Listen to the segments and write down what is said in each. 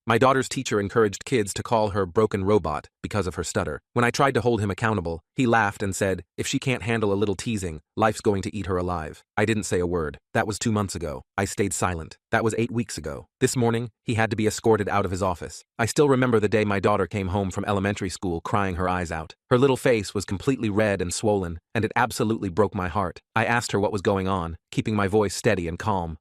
My daughter's teacher encouraged kids to call her broken robot because of her stutter. When I tried to hold him accountable, he laughed and said, if she can't handle a little teasing, life's going to eat her alive. I didn't say a word. That was 2 months ago. I stayed silent. That was 8 weeks ago. This morning, he had to be escorted out of his office. I still remember the day my daughter came home from elementary school crying her eyes out. Her little face was completely red and swollen, and it absolutely broke my heart. I asked her what was going on, keeping my voice steady and calm.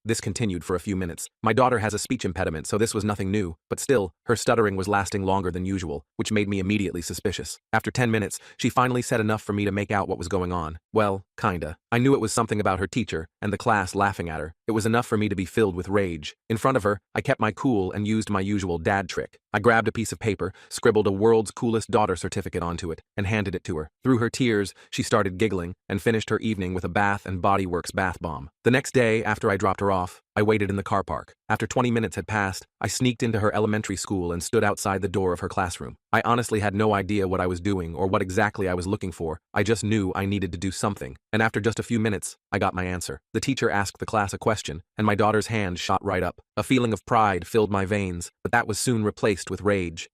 This continued for a few minutes. My daughter has a speech impediment, so this was nothing new, but still, her stuttering was lasting longer than usual, which made me immediately suspicious. After 10 minutes, she finally said enough for me to make out what was going on. Well, kinda. I knew it was something about her teacher, and the class laughing at her. It was enough for me to be filled with rage. In front of her, I kept my cool and used my usual dad trick. I grabbed a piece of paper, scribbled a world's coolest daughter certificate onto it, and handed it to her. Through her tears, she started giggling, and finished her evening with a Bath and Body Works bath bomb. The next day, after I dropped her off, I waited in the car park. After 20 minutes had passed, I sneaked into her elementary school and stood outside the door of her classroom. I honestly had no idea what I was doing or what exactly I was looking for. I just knew I needed to do something, and after just a few minutes, I got my answer. The teacher asked the class a question, and my daughter's hand shot right up. A feeling of pride filled my veins, but that was soon replaced with rage.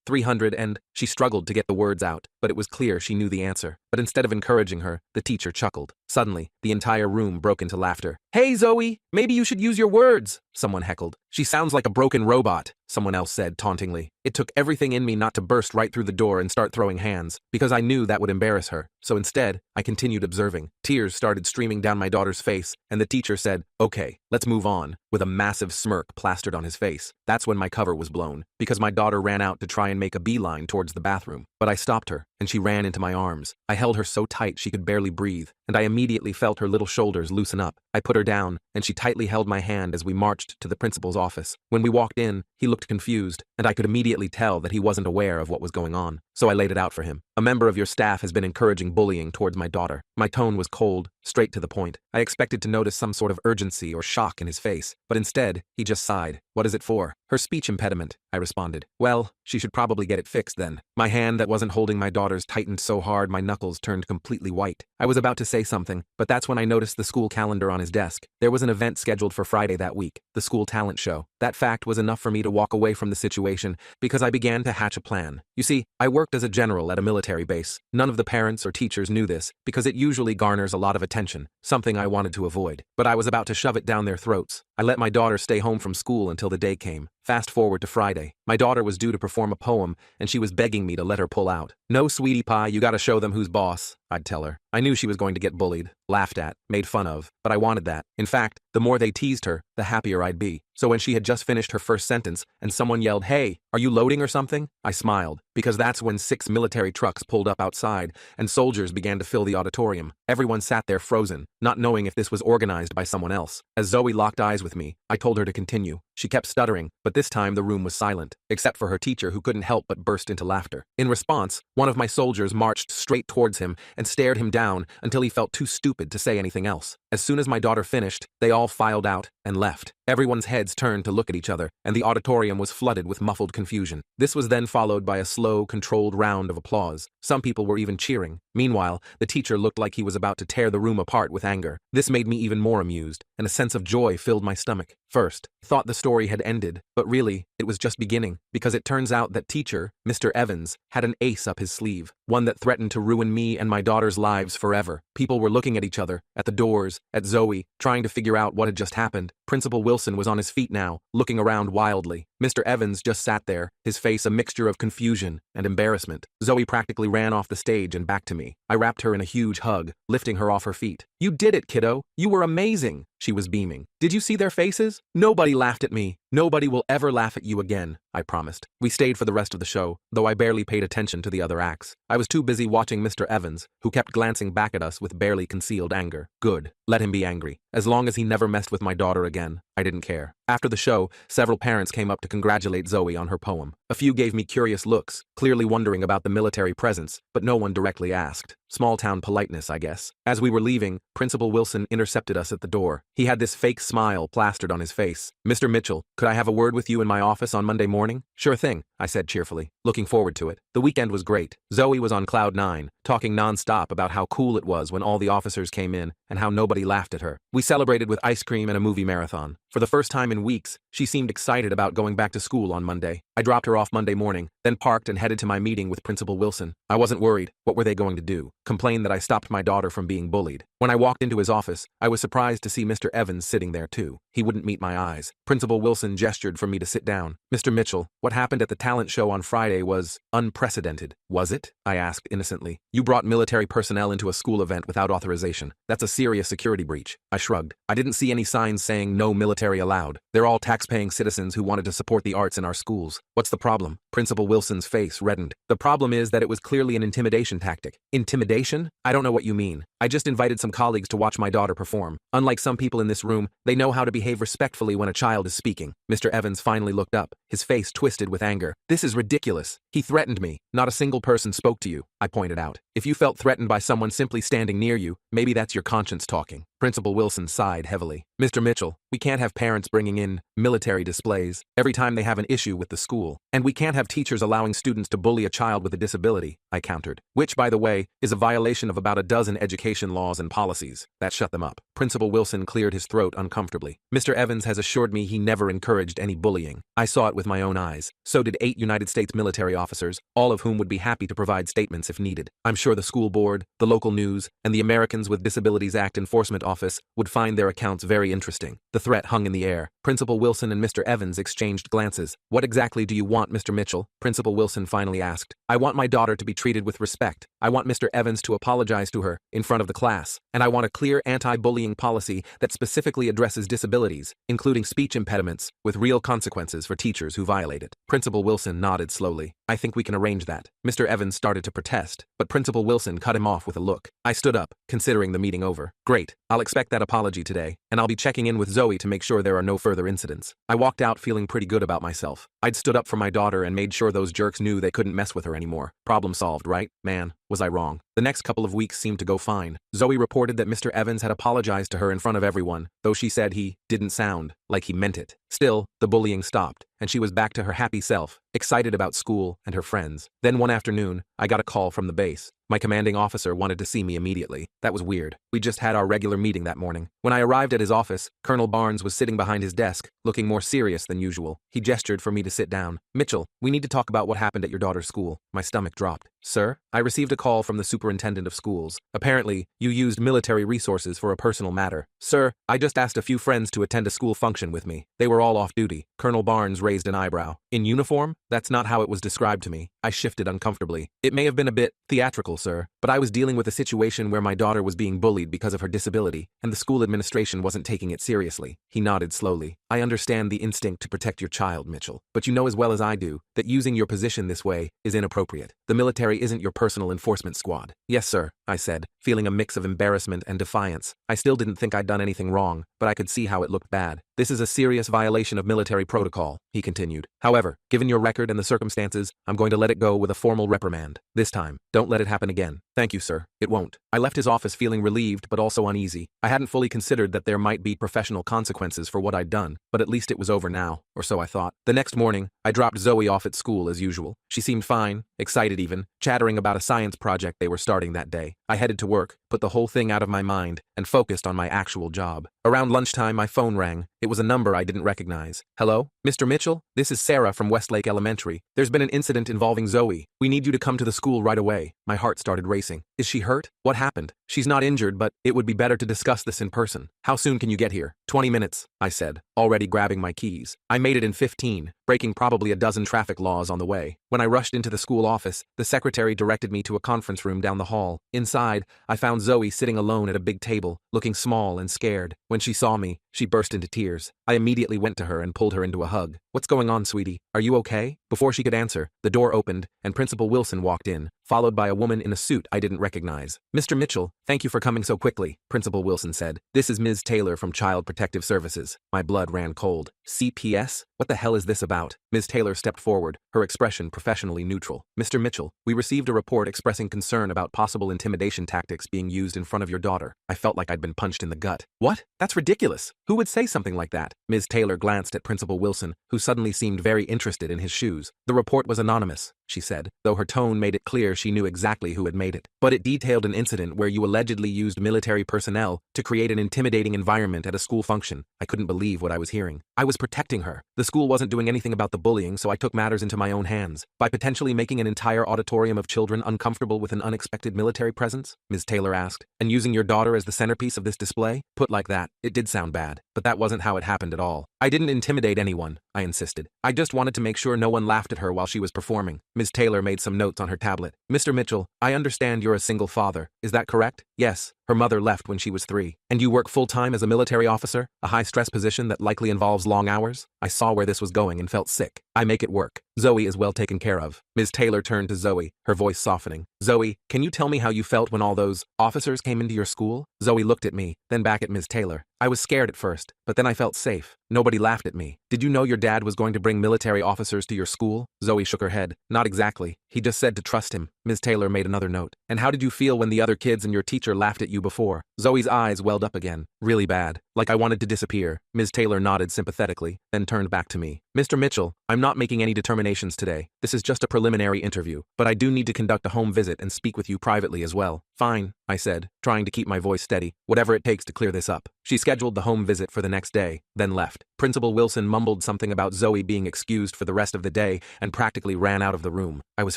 300 and... She struggled to get the words out, but it was clear she knew the answer. But instead of encouraging her, the teacher chuckled. Suddenly, the entire room broke into laughter. Hey Zoe, maybe you should use your words, someone heckled. She sounds like a broken robot, someone else said tauntingly. It took everything in me not to burst right through the door and start throwing hands, because I knew that would embarrass her. So instead, I continued observing. Tears started streaming down my daughter's face, and the teacher said, okay, let's move on, with a massive smirk plastered on his face. That's when my cover was blown, because my daughter ran out to try and make a beeline towards the bathroom. But I stopped her, and she ran into my arms. I held her so tight she could barely breathe, and I immediately felt her little shoulders loosen up. I put her down, and she tightly held my hand as we marched to the principal's office. When we walked in, he looked confused, and I could immediately tell that he wasn't aware of what was going on. So I laid it out for him. A member of your staff has been encouraging bullying towards my daughter. My tone was cold, straight to the point. I expected to notice some sort of urgency or shock in his face, but instead, he just sighed. What is it for? Her speech impediment, I responded. Well, she should probably get it fixed then. My hand that wasn't holding my daughter's tightened so hard my knuckles turned completely white. I was about to say something, but that's when I noticed the school calendar on his desk. There was an event scheduled for Friday that week, the school talent show. That fact was enough for me to walk away from the situation because I began to hatch a plan. You see, I worked as a general at a military base. None of the parents or teachers knew this because it usually garners a lot of attention, something I wanted to avoid. But I was about to shove it down their throats. I let my daughter stay home from school until the day came. Fast forward to Friday. My daughter was due to perform a poem, and she was begging me to let her pull out. No, sweetie pie, you gotta show them who's boss, I'd tell her. I knew she was going to get bullied, laughed at, made fun of, but I wanted that. In fact, the more they teased her, the happier I'd be. So when she had just finished her first sentence, and someone yelled, hey, are you loading or something? I smiled, because that's when 6 military trucks pulled up outside, and soldiers began to fill the auditorium. Everyone sat there frozen, not knowing if this was organized by someone else. As Zoe locked eyes with me, I told her to continue. She kept stuttering, but this time the room was silent, except for her teacher who couldn't help but burst into laughter. In response, one of my soldiers marched straight towards him and stared him down until he felt too stupid to say anything else. As soon as my daughter finished, they all filed out and left. Everyone's heads turned to look at each other, and the auditorium was flooded with muffled confusion. This was then followed by a slow, controlled round of applause. Some people were even cheering. Meanwhile, the teacher looked like he was about to tear the room apart with anger. This made me even more amused, and a sense of joy filled my stomach. First, I thought the story had ended, but really, it was just beginning, because it turns out that teacher, Mr. Evans, had an ace up his sleeve, one that threatened to ruin me and my daughter's lives forever. People were looking at each other, at the doors, at Zoe, trying to figure out what had just happened. Principal Wilson was on his feet now, looking around wildly. Mr. Evans just sat there, his face a mixture of confusion and embarrassment. Zoe practically ran off the stage and back to me. I wrapped her in a huge hug, lifting her off her feet. You did it, kiddo. You were amazing. She was beaming. Did you see their faces? Nobody laughed at me. Nobody will ever laugh at you again, I promised. We stayed for the rest of the show, though I barely paid attention to the other acts. I was too busy watching Mr. Evans, who kept glancing back at us with barely concealed anger. Good. Let him be angry. As long as he never messed with my daughter again, I didn't care. After the show, several parents came up to congratulate Zoe on her poem. A few gave me curious looks, clearly wondering about the military presence, but no one directly asked. Small-town politeness, I guess. As we were leaving, Principal Wilson intercepted us at the door. He had this fake smile plastered on his face. Mr. Mitchell, could I have a word with you in my office on Monday morning? Sure thing. I said cheerfully, looking forward to it. The weekend was great. Zoe was on cloud nine, talking nonstop about how cool it was when all the officers came in and how nobody laughed at her. We celebrated with ice cream and a movie marathon. For the first time in weeks, she seemed excited about going back to school on Monday. I dropped her off Monday morning, then parked and headed to my meeting with Principal Wilson. I wasn't worried. What were they going to do? Complain that I stopped my daughter from being bullied? When I walked into his office, I was surprised to see Mr. Evans sitting there too. He wouldn't meet my eyes. Principal Wilson gestured for me to sit down. Mr. Mitchell, what happened at the talent show on Friday was unprecedented. Was it? I asked innocently. You brought military personnel into a school event without authorization. That's a serious security breach. I shrugged. I didn't see any signs saying no military allowed. They're all tax-paying citizens who wanted to support the arts in our schools. What's the problem? Principal Wilson's face reddened. The problem is that it was clearly an intimidation tactic. Intimidation? I don't know what you mean. I just invited some colleagues to watch my daughter perform. Unlike some people in this room, they know how to behave respectfully when a child is speaking. Mr. Evans finally looked up, his face twisted with anger. This is ridiculous. He threatened me. Not a single person spoke to you, I pointed out. If you felt threatened by someone simply standing near you, maybe that's your conscience talking. Principal Wilson sighed heavily. Mr. Mitchell, we can't have parents bringing in military displays every time they have an issue with the school. And we can't have teachers allowing students to bully a child with a disability, I countered. Which, by the way, is a violation of about a dozen education laws and policies. That shut them up. Principal Wilson cleared his throat uncomfortably. Mr. Evans has assured me he never encouraged any bullying. I saw it with my own eyes. So did 8 United States military officers, all of whom would be happy to provide statements if needed. I'm sure the school board, the local news, and the Americans with Disabilities Act Enforcement Office would find their accounts very interesting. The threat hung in the air. Principal Wilson and Mr. Evans exchanged glances. What exactly do you want, Mr. Mitchell? Principal Wilson finally asked. I want my daughter to be treated with respect. I want Mr. Evans to apologize to her in front of the class. And I want a clear anti-bullying policy that specifically addresses disabilities, including speech impediments, with real consequences for teachers who violate it. Principal Wilson nodded slowly. I think we can arrange that. Mr. Evans started to protest, but Principal Wilson cut him off with a look. I stood up, considering the meeting over. Great. I'll expect that apology today, and I'll be checking in with Zoe to make sure there are no further incidents. I walked out feeling pretty good about myself. I'd stood up for my daughter and made sure those jerks knew they couldn't mess with her anymore. Problem solved, right? Man, was I wrong. The next couple of weeks seemed to go fine. Zoe reported that Mr. Evans had apologized to her in front of everyone, though she said he didn't sound like he meant it. Still, the bullying stopped, and she was back to her happy self, excited about school and her friends. Then one afternoon, I got a call from the base. My commanding officer wanted to see me immediately. That was weird. We just had our regular meeting that morning. When I arrived at his office, Colonel Barnes was sitting behind his desk, looking more serious than usual. He gestured for me to sit down. Mitchell, we need to talk about what happened at your daughter's school. My stomach dropped. Sir, I received a call from the superintendent of schools. Apparently, you used military resources for a personal matter. Sir, I just asked a few friends to attend a school function with me. They were all off duty. Colonel Barnes raised an eyebrow. In uniform? That's not how it was described to me. I shifted uncomfortably. It may have been a bit theatrical, sir, but I was dealing with a situation where my daughter was being bullied because of her disability, and the school administration wasn't taking it seriously. He nodded slowly. I understand the instinct to protect your child, Mitchell, but you know as well as I do that using your position this way is inappropriate. The military isn't your personal enforcement squad. Yes, sir, I said, feeling a mix of embarrassment and defiance. I still didn't think I'd done anything wrong, but I could see how it looked bad. This is a serious violation of military protocol, he continued. However, given your record and the circumstances, I'm going to let it go with a formal reprimand. This time, don't let it happen again. Thank you, sir. It won't. I left his office feeling relieved but also uneasy. I hadn't fully considered that there might be professional consequences for what I'd done, but at least it was over now, or so I thought. The next morning, I dropped Zoe off at school as usual. She seemed fine, excited even, chattering about a science project they were starting that day. I headed to work, put the whole thing out of my mind, and focused on my actual job. Around lunchtime, my phone rang. It was a number I didn't recognize. Hello? Mr. Mitchell? This is Sarah from Westlake Elementary. There's been an incident involving Zoe. We need you to come to the school right away. My heart started racing. Is she hurt? What happened? She's not injured, but it would be better to discuss this in person. How soon can you get here? 20 minutes, I said, already grabbing my keys. I made it in 15, breaking probably a dozen traffic laws on the way. When I rushed into the school office, the secretary directed me to a conference room down the hall. Inside, I found Zoe sitting alone at a big table, looking small and scared. When she saw me, she burst into tears. I immediately went to her and pulled her into a hug. What's going on, sweetie? Are you okay? Before she could answer, the door opened, and Principal Wilson walked in, followed by a woman in a suit I didn't recognize. Mr. Mitchell, thank you for coming so quickly, Principal Wilson said. This is Ms. Taylor from Child Protective Services. My blood ran cold. CPS? What the hell is this about? Ms. Taylor stepped forward, her expression professionally neutral. Mr. Mitchell, we received a report expressing concern about possible intimidation tactics being used in front of your daughter. I felt like I'd been punched in the gut. What? That's ridiculous. Who would say something like that? Ms. Taylor glanced at Principal Wilson, who suddenly seemed very interested in his shoes. The report was anonymous, she said, though her tone made it clear she knew exactly who had made it. But it detailed an incident where you allegedly used military personnel to create an intimidating environment at a school function. I couldn't believe what I was hearing. I was protecting her. The school wasn't doing anything about the bullying, so I took matters into my own hands. By potentially making an entire auditorium of children uncomfortable with an unexpected military presence? Ms. Taylor asked. And using your daughter as the centerpiece of this display? Put like that, it did sound bad. But that wasn't how it happened at all. I didn't intimidate anyone, I insisted. I just wanted to make sure no one laughed at her while she was performing. Ms. Taylor made some notes on her tablet. Mr. Mitchell, I understand you're a single father. Is that correct? Yes. Her mother left when she was 3. And you work full-time as a military officer? A high-stress position that likely involves long hours? I saw where this was going and felt sick. I make it work. Zoe is well taken care of. Ms. Taylor turned to Zoe, her voice softening. Zoe, can you tell me how you felt when all those officers came into your school? Zoe looked at me, then back at Ms. Taylor. I was scared at first, but then I felt safe. Nobody laughed at me. Did you know your dad was going to bring military officers to your school? Zoe shook her head. Not exactly. He just said to trust him. Ms. Taylor made another note. And how did you feel when the other kids and your teacher laughed at you before? Zoe's eyes welled up again. Really bad. Like I wanted to disappear. Ms. Taylor nodded sympathetically, then turned back to me. Mr. Mitchell, I'm not making any determinations today. This is just a preliminary interview, but I do need to conduct a home visit and speak with you privately as well. Fine, I said, trying to keep my voice steady. Whatever it takes to clear this up. She scheduled the home visit for the next day, then left. Principal Wilson mumbled something about Zoe being excused for the rest of the day and practically ran out of the room. I was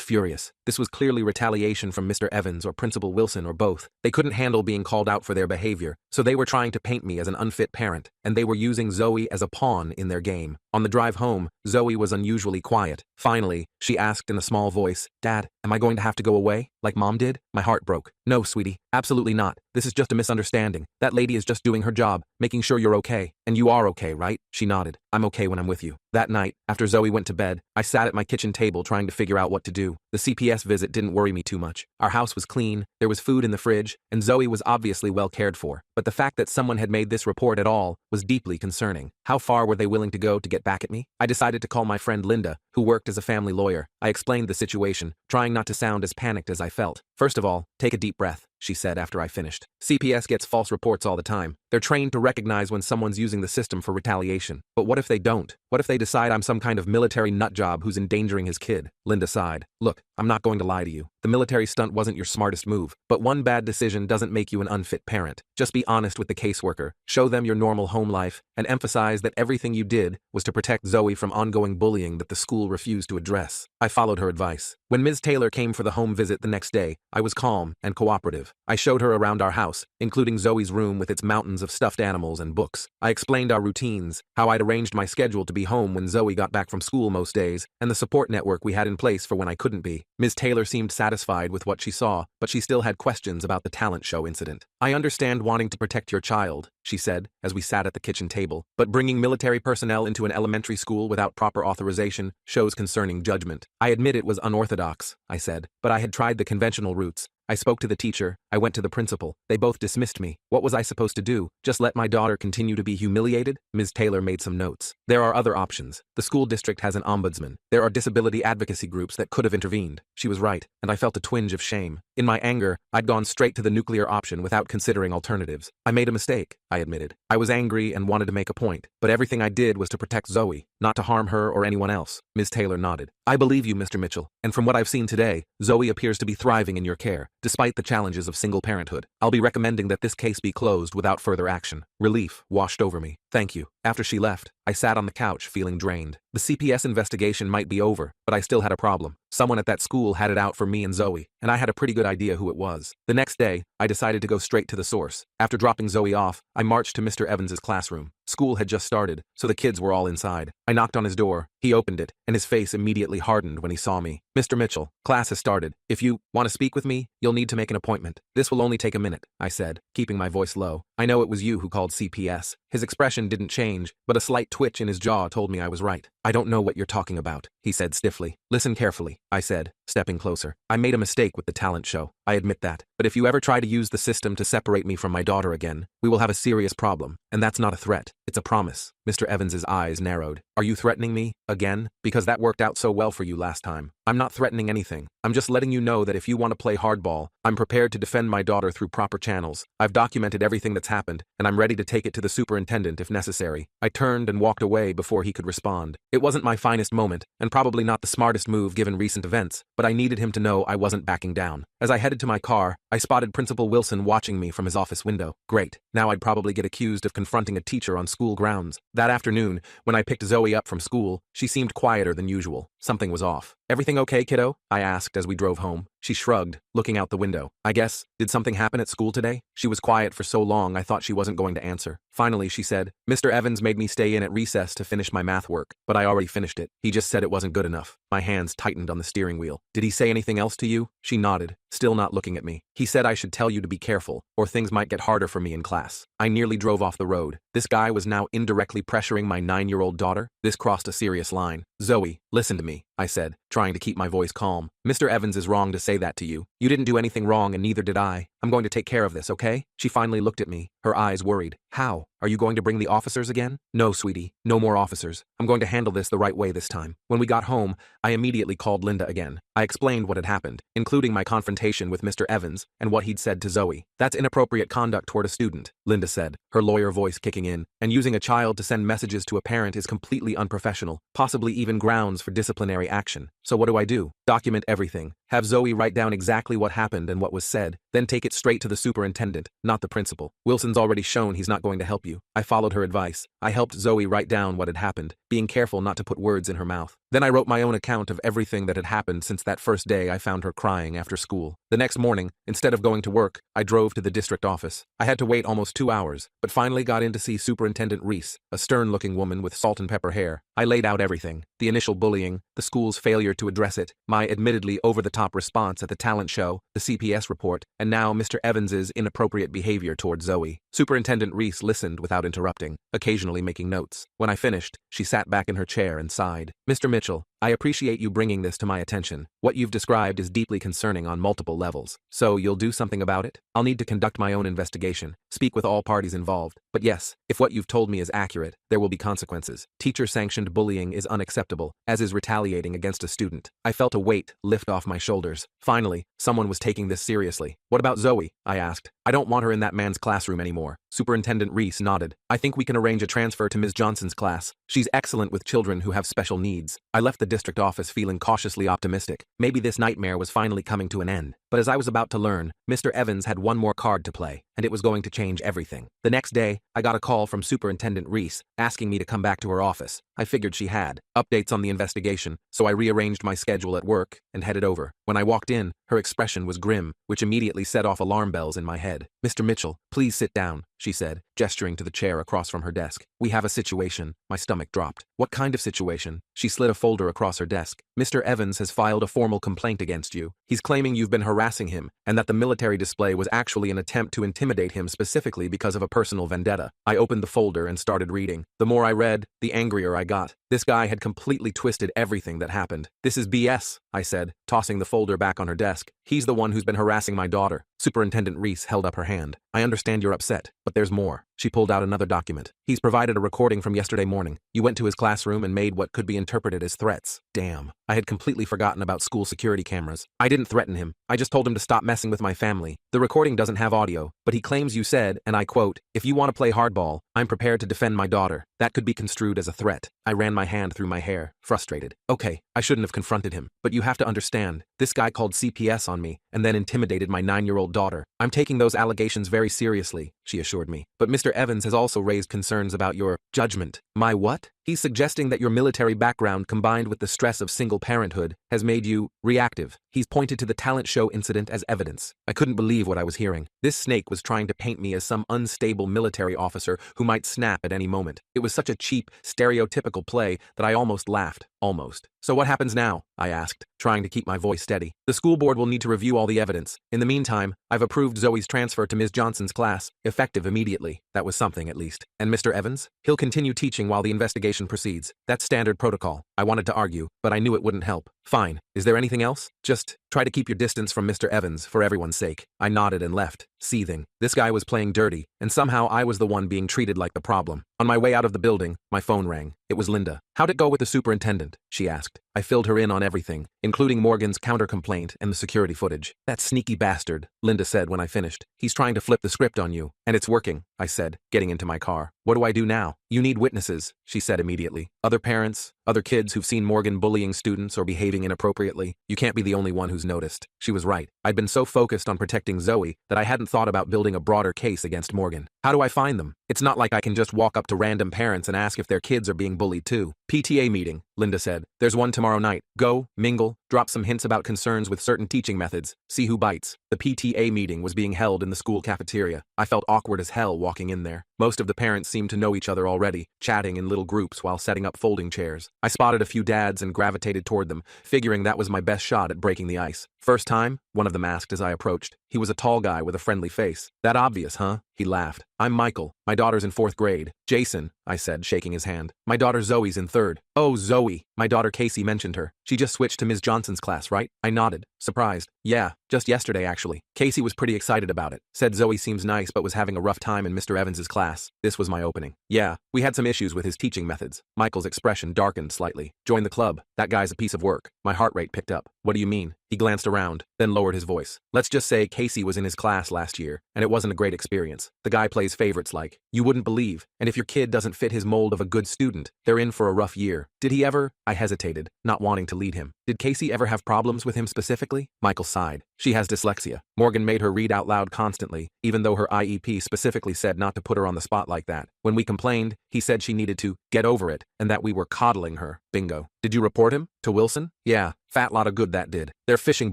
furious. This was clearly retaliation from Mr. Evans or Principal Wilson or both. They couldn't handle being called out for their behavior, so they were trying to paint me as an unfit parent, and they were using Zoe as a pawn in their game. On the drive home, Zoe was unusually quiet. Finally, she asked in a small voice, Dad, am I going to have to go away, like Mom did? My heart broke. No, sweetie, absolutely not. This is just a misunderstanding. That lady is just doing her job, making sure you're okay. And you are okay, right? She nodded. I'm okay when I'm with you. That night, after Zoe went to bed, I sat at my kitchen table trying to figure out what to do. The CPS visit didn't worry me too much. Our house was clean, there was food in the fridge, and Zoe was obviously well cared for. But the fact that someone had made this report at all was deeply concerning. How far were they willing to go to get back at me? I decided to call my friend Linda, who worked as a family lawyer. I explained the situation, trying not to sound as panicked as I felt. First of all, take a deep breath, she said after I finished. CPS gets false reports all the time. They're trained to recognize when someone's using the system for retaliation. But what if they don't? What if they decide I'm some kind of military nutjob who's endangering his kid? Linda sighed. Look, I'm not going to lie to you. The military stunt wasn't your smartest move, but one bad decision doesn't make you an unfit parent. Just be honest with the caseworker, show them your normal home life, and emphasize that everything you did was to protect Zoe from ongoing bullying that the school refused to address. I followed her advice. When Ms. Taylor came for the home visit the next day, I was calm and cooperative. I showed her around our house, including Zoe's room with its mountains of stuffed animals and books. I explained our routines, how I'd arranged my schedule to be home when Zoe got back from school most days, and the support network we had in place for when I couldn't be. Ms. Taylor seemed satisfied with what she saw, but she still had questions about the talent show incident. I understand wanting to protect your child, she said, as we sat at the kitchen table, but bringing military personnel into an elementary school without proper authorization shows concerning judgment. I admit it was unorthodox, I said, but I had tried the conventional routes. I spoke to the teacher, I went to the principal. They both dismissed me. What was I supposed to do? Just let my daughter continue to be humiliated? Ms. Taylor made some notes. There are other options. The school district has an ombudsman. There are disability advocacy groups that could have intervened. She was right, and I felt a twinge of shame. In my anger, I'd gone straight to the nuclear option without considering alternatives. I made a mistake, I admitted. I was angry and wanted to make a point, but everything I did was to protect Zoe, not to harm her or anyone else. Ms. Taylor nodded. I believe you, Mr. Mitchell, and from what I've seen today, Zoe appears to be thriving in your care, despite the challenges of single parenthood. I'll be recommending that this case be closed without further action. Relief washed over me. Thank you. After she left, I sat on the couch feeling drained. The CPS investigation might be over, but I still had a problem. Someone at that school had it out for me and Zoe, and I had a pretty good idea who it was. The next day, I decided to go straight to the source. After dropping Zoe off, I marched to Mr. Evans's classroom. School had just started, so the kids were all inside. I knocked on his door. He opened it, and his face immediately hardened when he saw me. Mr. Mitchell, class has started. If you want to speak with me, you'll need to make an appointment. This will only take a minute, I said, keeping my voice low. I know it was you who called CPS. His expression didn't change, but a slight twitch in his jaw told me I was right. I don't know what you're talking about, he said stiffly. Listen carefully, I said, stepping closer. I made a mistake with the talent show. I admit that. But if you ever try to use the system to separate me from my daughter again, we will have a serious problem. And that's not a threat. It's a promise. Mr. Evans's eyes narrowed. Are you threatening me? Again? Because that worked out so well for you last time. I'm not threatening anything. I'm just letting you know that if you want to play hardball, I'm prepared to defend my daughter through proper channels. I've documented everything that's happened, and I'm ready to take it to the superintendent if necessary. I turned and walked away before he could respond. It wasn't my finest moment, and probably not the smartest move given recent events, but I needed him to know I wasn't backing down. As I headed to my car, I spotted Principal Wilson watching me from his office window. Great. Now I'd probably get accused of confronting a teacher on school grounds. That afternoon, when I picked Zoe up from school, she seemed quieter than usual. Something was off. Everything okay, kiddo? I asked as we drove home. She shrugged, looking out the window. I guess, did something happen at school today? She was quiet for so long I thought she wasn't going to answer. Finally, she said, Mr. Evans made me stay in at recess to finish my math work, but I already finished it. He just said it wasn't good enough. My hands tightened on the steering wheel. Did he say anything else to you? She nodded, still not looking at me. He said I should tell you to be careful, or things might get harder for me in class. I nearly drove off the road. This guy was now indirectly pressuring my 9-year-old daughter. This crossed a serious line. Zoe, listen to me, I said, trying to keep my voice calm. Mr. Evans is wrong to say that to you. You didn't do anything wrong and neither did I. I'm going to take care of this, okay? She finally looked at me, her eyes worried. How? Are you going to bring the officers again? No, sweetie. No more officers. I'm going to handle this the right way this time. When we got home, I immediately called Linda again. I explained what had happened, including my confrontation with Mr. Evans and what he'd said to Zoe. That's inappropriate conduct toward a student, Linda said, her lawyer voice kicking in, and using a child to send messages to a parent is completely unprofessional, possibly even grounds for disciplinary action. So what do? Document everything. Have Zoe write down exactly what happened and what was said, then take it straight to the superintendent, not the principal. Wilson's already shown he's not going to help you. I followed her advice. I helped Zoe write down what had happened, being careful not to put words in her mouth. Then I wrote my own account of everything that had happened since that first day I found her crying after school. The next morning, instead of going to work, I drove to the district office. I had to wait almost 2 hours, but finally got in to see Superintendent Reese, a stern-looking woman with salt and pepper hair. I laid out everything: the initial bullying, the school's failure to address it, my admittedly over-the-top response at the talent show, the CPS report, and now Mr. Evans's inappropriate behavior toward Zoe. Superintendent Reese listened without interrupting, occasionally making notes. When I finished, she sat back in her chair and sighed. Mr. Mitchell, I appreciate you bringing this to my attention. What you've described is deeply concerning on multiple levels. So you'll do something about it? I'll need to conduct my own investigation, speak with all parties involved. But yes, if what you've told me is accurate, there will be consequences. Teacher-sanctioned bullying is unacceptable, as is retaliating against a student. I felt a weight lift off my shoulders. Finally, someone was taking this seriously. What about Zoe? I asked. I don't want her in that man's classroom anymore. Superintendent Reese nodded. I think we can arrange a transfer to Ms. Johnson's class. She's excellent with children who have special needs. I left the district office feeling cautiously optimistic. Maybe this nightmare was finally coming to an end. But as I was about to learn, Mr. Evans had one more card to play, and it was going to change everything. The next day, I got a call from Superintendent Reese, asking me to come back to her office. I figured she had updates on the investigation, so I rearranged my schedule at work and headed over. When I walked in, her expression was grim, which immediately set off alarm bells in my head. Mr. Mitchell, please sit down, she said, gesturing to the chair across from her desk. We have a situation. My stomach dropped. What kind of situation? She slid a folder across her desk. Mr. Evans has filed a formal complaint against you. He's claiming you've been harassing him, and that the military display was actually an attempt to intimidate him specifically because of a personal vendetta. I opened the folder and started reading. The more I read, the angrier I got. This guy had completely twisted everything that happened. This is BS, I said, tossing the folder back on her desk. He's the one who's been harassing my daughter. Superintendent Reese held up her hand. I understand you're upset, but there's more. She pulled out another document. He's provided a recording from yesterday morning. You went to his classroom and made what could be interpreted as threats. Damn. I had completely forgotten about school security cameras. I didn't threaten him. I just told him to stop messing with my family. The recording doesn't have audio, but he claims you said, and I quote, "If you want to play hardball, I'm prepared to defend my daughter." That could be construed as a threat. I ran my hand through my hair, frustrated. Okay, I shouldn't have confronted him, but you have to understand, this guy called CPS on me and then intimidated my 9-year-old daughter. I'm taking those allegations very seriously, she assured me. But Mr. Evans has also raised concerns about your judgment. My what? He's suggesting that your military background combined with the stress of single parenthood has made you reactive. He's pointed to the talent show incident as evidence. I couldn't believe what I was hearing. This snake was trying to paint me as some unstable military officer who might snap at any moment. It was such a cheap, stereotypical play that I almost laughed. Almost. So what happens now? I asked, trying to keep my voice steady. The school board will need to review all the evidence. In the meantime, I've approved Zoe's transfer to Ms. Johnson's class, effective immediately. That was something, at least. And Mr. Evans? He'll continue teaching while the investigation proceeds. That's standard protocol. I wanted to argue, but I knew it wouldn't help. Fine. Is there anything else? Just try to keep your distance from Mr. Evans for everyone's sake. I nodded and left, seething. This guy was playing dirty, and somehow I was the one being treated like the problem. On my way out of the building, my phone rang. It was Linda. How'd it go with the superintendent? She asked. I filled her in on everything, including Morgan's counter-complaint and the security footage. That sneaky bastard, Linda said when I finished. He's trying to flip the script on you, and it's working, I said, getting into my car. What do I do now? You need witnesses, she said immediately. Other parents, other kids who've seen Morgan bullying students or behaving inappropriately. You can't be the only one who's noticed. She was right. I'd been so focused on protecting Zoe that I hadn't thought about building a broader case against Morgan. How do I find them? It's not like I can just walk up to random parents and ask if their kids are being bullied too. PTA meeting, Linda said. There's one tomorrow night. Go, mingle, drop some hints about concerns with certain teaching methods. See who bites. The PTA meeting was being held in the school cafeteria. I felt awkward as hell walking in there. Most of the parents seemed to know each other already, chatting in little groups while setting up folding chairs. I spotted a few dads and gravitated toward them, figuring that was my best shot at breaking the ice. First time? One of them asked as I approached. He was a tall guy with a friendly face. That obvious, huh? He laughed. I'm Michael. My daughter's in 4th grade. Jason, I said, shaking his hand. My daughter Zoe's in 3rd. Oh, Zoe. My daughter Casey mentioned her. She just switched to Ms. Johnson's class, right? I nodded, surprised. Yeah, just yesterday actually. Casey was pretty excited about it. Said Zoe seems nice but was having a rough time in Mr. Evans's class. This was my opening. Yeah, we had some issues with his teaching methods. Michael's expression darkened slightly. Join the club. That guy's a piece of work. My heart rate picked up. What do you mean? He glanced around, then lowered his voice. Let's just say Casey was in his class last year, and it wasn't a great experience. The guy plays favorites like you wouldn't believe, and if your kid doesn't fit his mold of a good student, they're in for a rough year. Did he ever? I hesitated, not wanting to lead him. Did Casey ever have problems with him specifically? Michael sighed. She has dyslexia. Morgan made her read out loud constantly, even though her IEP specifically said not to put her on the spot like that. When we complained, he said she needed to get over it, and that we were coddling her. Bingo. Did you report him? To Wilson? Yeah, fat lot of good that did. They're fishing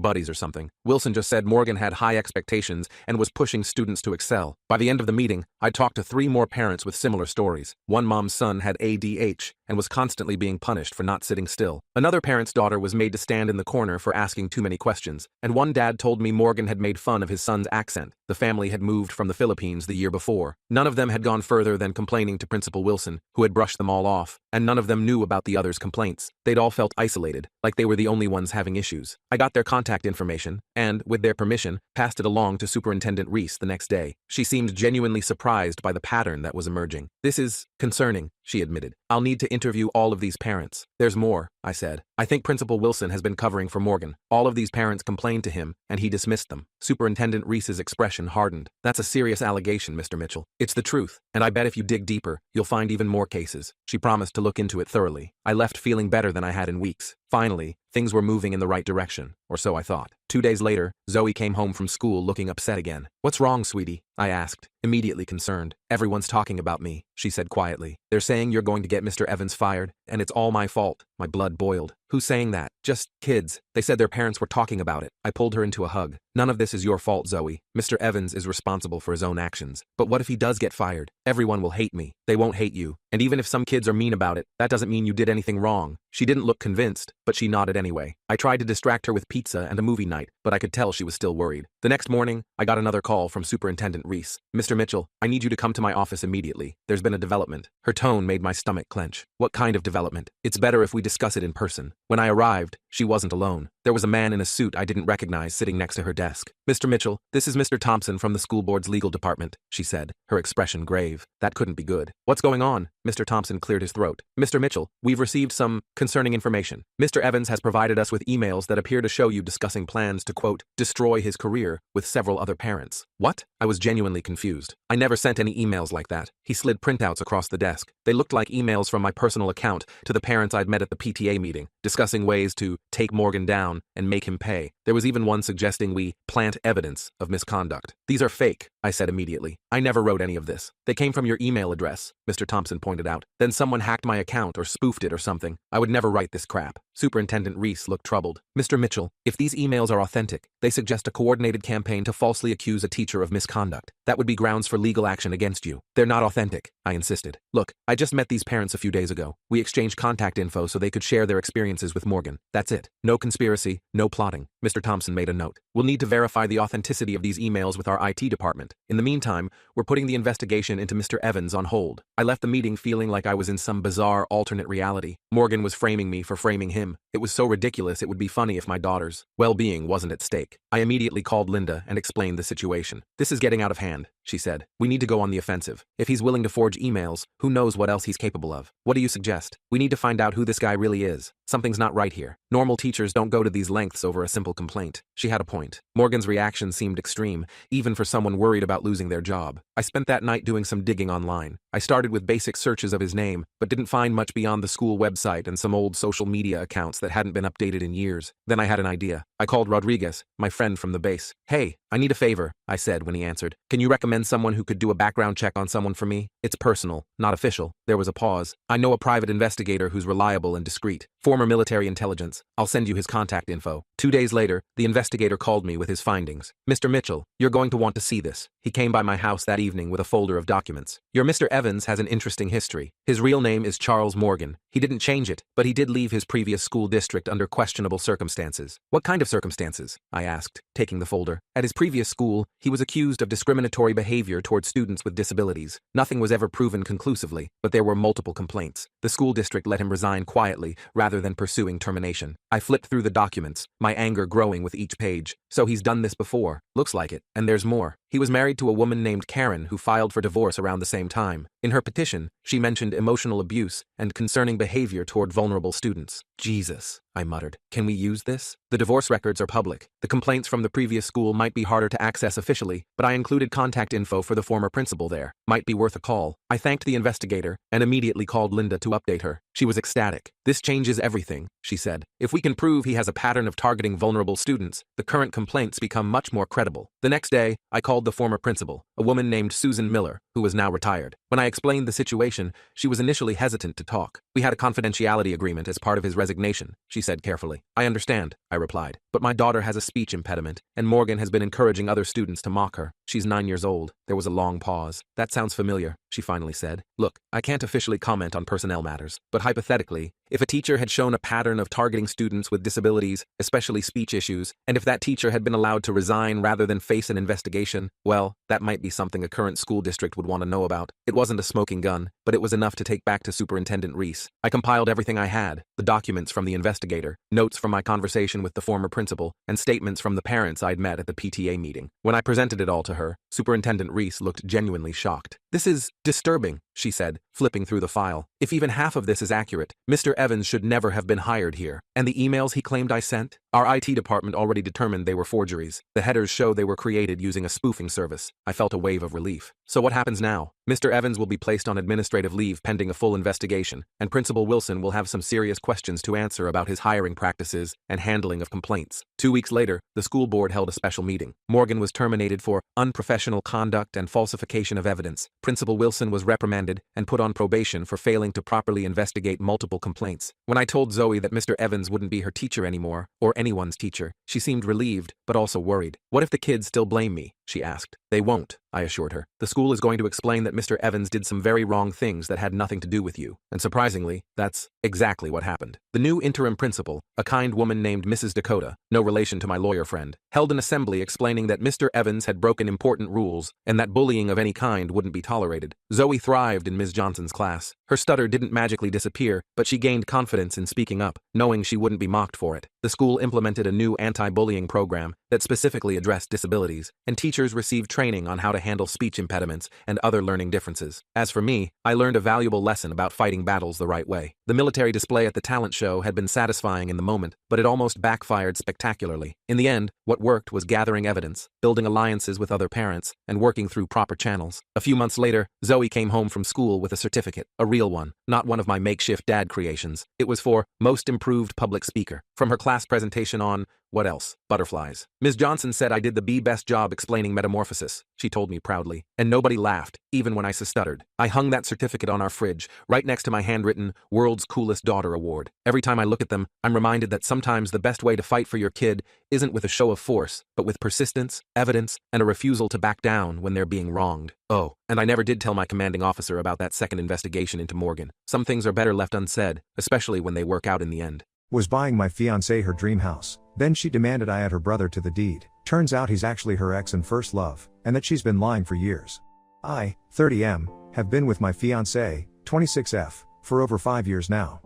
buddies or something. Wilson just said Morgan had high expectations and was pushing students to excel. By the end of the meeting, I talked to 3 more parents with similar stories. One mom's son had ADH and was constantly being punished for not sitting still. Another parent's daughter was made to stand in the corner for asking too many questions. And one dad told me Morgan had made fun of his son's accent. The family had moved from the Philippines the year before. None of them had gone further than complaining to Principal Wilson, who had brushed them all off, and none of them knew about the others' complaints. They'd all felt isolated, like they were the only ones having issues. I got their contact information, and, with their permission, passed it along to Superintendent Reese the next day. She seemed genuinely surprised by the pattern that was emerging. This is concerning, she admitted. I'll need to interview all of these parents. There's more, I said. I think Principal Wilson has been covering for Morgan. All of these parents complained to him, and he dismissed them. Superintendent Reese's expression hardened. That's a serious allegation, Mr. Mitchell. It's the truth, and I bet if you dig deeper, you'll find even more cases. She promised to look into it thoroughly. I left feeling better than I had in weeks. Finally, things were moving in the right direction, or so I thought. 2 days later, Zoe came home from school looking upset again. What's wrong, sweetie? I asked, immediately concerned. Everyone's talking about me, she said quietly. They're saying you're going to get Mr. Evans fired, and it's all my fault. My blood boiled. Who's saying that? Just kids. They said their parents were talking about it. I pulled her into a hug. None of this is your fault, Zoe. Mr. Evans is responsible for his own actions. But what if he does get fired? Everyone will hate me. They won't hate you. And even if some kids are mean about it, that doesn't mean you did anything wrong. She didn't look convinced, but she nodded anyway. I tried to distract her with pizza and a movie night, but I could tell she was still worried. The next morning, I got another call from Superintendent Reese. Mr. Mitchell, I need you to come to my office immediately. There's been a development. Her tone made my stomach clench. What kind of development? It's better if we discuss it in person. When I arrived, she wasn't alone. There was a man in a suit I didn't recognize sitting next to her desk. Mr. Mitchell, this is Mr. Thompson from the school board's legal department, she said, her expression grave. That couldn't be good. What's going on? Mr. Thompson cleared his throat. Mr. Mitchell, we've received some concerning information. Mr. Evans has provided us with emails that appear to show you discussing plans to, quote, destroy his career with several other parents. What? I was genuinely confused. I never sent any emails like that. He slid printouts across the desk. They looked like emails from my personal account to the parents I'd met at the PTA meeting, discussing ways to take Morgan down and make him pay. There was even one suggesting we plant evidence of misconduct. These are fake, I said immediately. I never wrote any of this. They came from your email address, Mr. Thompson pointed out. Then someone hacked my account or spoofed it or something. I would never write this crap. Superintendent Reese looked troubled. Mr. Mitchell, if these emails are authentic, they suggest a coordinated campaign to falsely accuse a teacher of misconduct. That would be grounds for legal action against you. They're not authentic, I insisted. Look, I just met these parents a few days ago. We exchanged contact info so they could share their experiences with Morgan. That's it. No conspiracy, no plotting. Mr. Thompson made a note. We'll need to verify the authenticity of these emails with our IT department. In the meantime, we're putting the investigation into Mr. Evans on hold. I left the meeting feeling like I was in some bizarre alternate reality. Morgan was framing me for framing him. It was so ridiculous it would be funny if my daughter's well-being wasn't at stake. I immediately called Linda and explained the situation. "This is getting out of hand," she said. "We need to go on the offensive. If he's willing to forge emails, who knows what else he's capable of? What do you suggest? We need to find out who this guy really is. Something's not right here. Normal teachers don't go to these lengths over a simple complaint." She had a point. Morgan's reaction seemed extreme, even for someone worried about losing their job. I spent that night doing some digging online. I started with basic searches of his name, but didn't find much beyond the school website and some old social media accounts that hadn't been updated in years. Then I had an idea. I called Rodriguez, my friend from the base. "Hey, I need a favor," I said when he answered. "Can you recommend someone who could do a background check on someone for me? It's personal, not official." There was a pause. "I know a private investigator who's reliable and discreet. Former military intelligence. I'll send you his contact info." 2 days later, the investigator called me with his findings. "Mr. Mitchell, you're going to want to see this." He came by my house that evening with a folder of documents. "Your Mr. Evans has an interesting history. His real name is Charles Morgan. He didn't change it, but he did leave his previous school district under questionable circumstances." "What kind of circumstances?" I asked, taking the folder. "At his previous school, he was accused of discriminatory behavior toward students with disabilities. Nothing was ever proven conclusively, but there were multiple complaints. The school district let him resign quietly rather than pursuing termination." I flipped through the documents, my anger growing with each page. "So he's done this before. Looks like it. And there's more. He was married to a woman named Karen who filed for divorce around the same time. In her petition, she mentioned emotional abuse and concerning behavior toward vulnerable students." "Jesus," I muttered. "Can we use this?" "The divorce records are public. The complaints from the previous school might be harder to access officially, but I included contact info for the former principal there. Might be worth a call." I thanked the investigator and immediately called Linda to update her. She was ecstatic. "This changes everything," she said. "If we can prove he has a pattern of targeting vulnerable students, the current complaints become much more credible." The next day, I called the former principal, a woman named Susan Miller, who was now retired. When I explained the situation, she was initially hesitant to talk. "We had a confidentiality agreement as part of his resignation," she said carefully. "I understand," I replied, "but my daughter has a speech impediment, and Morgan has been encouraging other students to mock her. She's 9 years old." There was a long pause. "That sounds familiar," she finally said. "Look, I can't officially comment on personnel matters, but hypothetically, if a teacher had shown a pattern of targeting students with disabilities, especially speech issues, and if that teacher had been allowed to resign rather than face an investigation, well, that might be something a current school district would want to know about." It wasn't a smoking gun, but it was enough to take back to Superintendent Reese. I compiled everything I had, the documents from the investigator, notes from my conversation with the former principal, and statements from the parents I'd met at the PTA meeting. When I presented it all to her, Superintendent Reese looked genuinely shocked. "This is disturbing," she said, flipping through the file. "If even half of this is accurate, Mr. Evans should never have been hired here. And the emails he claimed I sent? Our IT department already determined they were forgeries. The headers show they were created using a spoofing service." I felt a wave of relief. "So what happens now?" "Mr. Evans will be placed on administrative leave pending a full investigation, and Principal Wilson will have some serious questions to answer about his hiring practices and handling of complaints." 2 weeks later, the school board held a special meeting. Morgan was terminated for unprofessional conduct and falsification of evidence. Principal Wilson was reprimanded and put on probation for failing to properly investigate multiple complaints. When I told Zoe that Mr. Evans wouldn't be her teacher anymore, or anyone's teacher, she seemed relieved, but also worried. "What if the kids still blame me?" she asked. "They won't," I assured her. "The school is going to explain that Mr. Evans did some very wrong things that had nothing to do with you." And surprisingly, that's exactly what happened. The new interim principal, a kind woman named Mrs. Dakota, no relation to my lawyer friend, held an assembly explaining that Mr. Evans had broken important rules and that bullying of any kind wouldn't be tolerated. Zoe thrived in Ms. Johnson's class. Her stutter didn't magically disappear, but she gained confidence in speaking up, knowing she wouldn't be mocked for it. The school implemented a new anti-bullying program that specifically addressed disabilities, and teachers received training on how to handle speech impediments and other learning differences. As for me, I learned a valuable lesson about fighting battles the right way. The military display at the talent show had been satisfying in the moment, but it almost backfired spectacularly. In the end, what worked was gathering evidence, building alliances with other parents, and working through proper channels. A few months later, Zoe came home from school with a certificate, a real one, not one of my makeshift dad creations. It was for Most Improved Public Speaker, from her class presentation on, what else? Butterflies. Ms. Johnson said I did the best job explaining metamorphosis, she told me proudly, and nobody laughed, even when I stuttered. I hung that certificate on our fridge, right next to my handwritten World's Coolest Daughter Award. Every time I look at them, I'm reminded that sometimes the best way to fight for your kid isn't with a show of force, but with persistence, evidence, and a refusal to back down when they're being wronged. Oh, and I never did tell my commanding officer about that second investigation into Morgan. Some things are better left unsaid, especially when they work out in the end. Was buying my fiancée her dream house. Then she demanded I add her brother to the deed. Turns out he's actually her ex and first love, and that she's been lying for years. I, 30M, have been with my fiancée, 26F, for over 5 years now.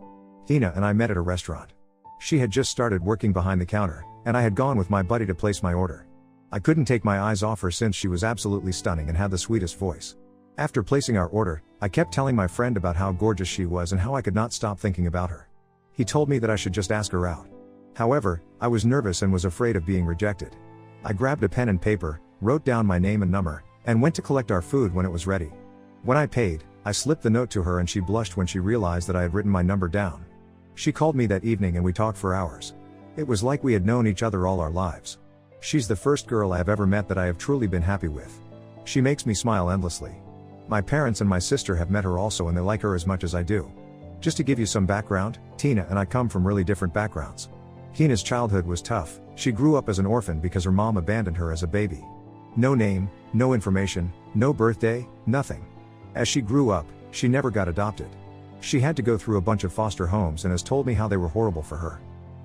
Tina and I met at a restaurant. She had just started working behind the counter, and I had gone with my buddy to place my order. I couldn't take my eyes off her since she was absolutely stunning and had the sweetest voice. After placing our order, I kept telling my friend about how gorgeous she was and how I could not stop thinking about her. He told me that I should just ask her out. However, I was nervous and was afraid of being rejected. I grabbed a pen and paper, wrote down my name and number, and went to collect our food when it was ready. When I paid, I slipped the note to her and she blushed when she realized that I had written my number down. She called me that evening and we talked for hours. It was like we had known each other all our lives. She's the first girl I have ever met that I have truly been happy with. She makes me smile endlessly. My parents and my sister have met her also and they like her as much as I do. Just to give you some background, Tina and I come from really different backgrounds. Tina's childhood was tough. She grew up as an orphan because her mom abandoned her as a baby. No name, no information, no birthday, nothing. As she grew up, she never got adopted. She had to go through a bunch of foster homes and has told me how they were horrible for her.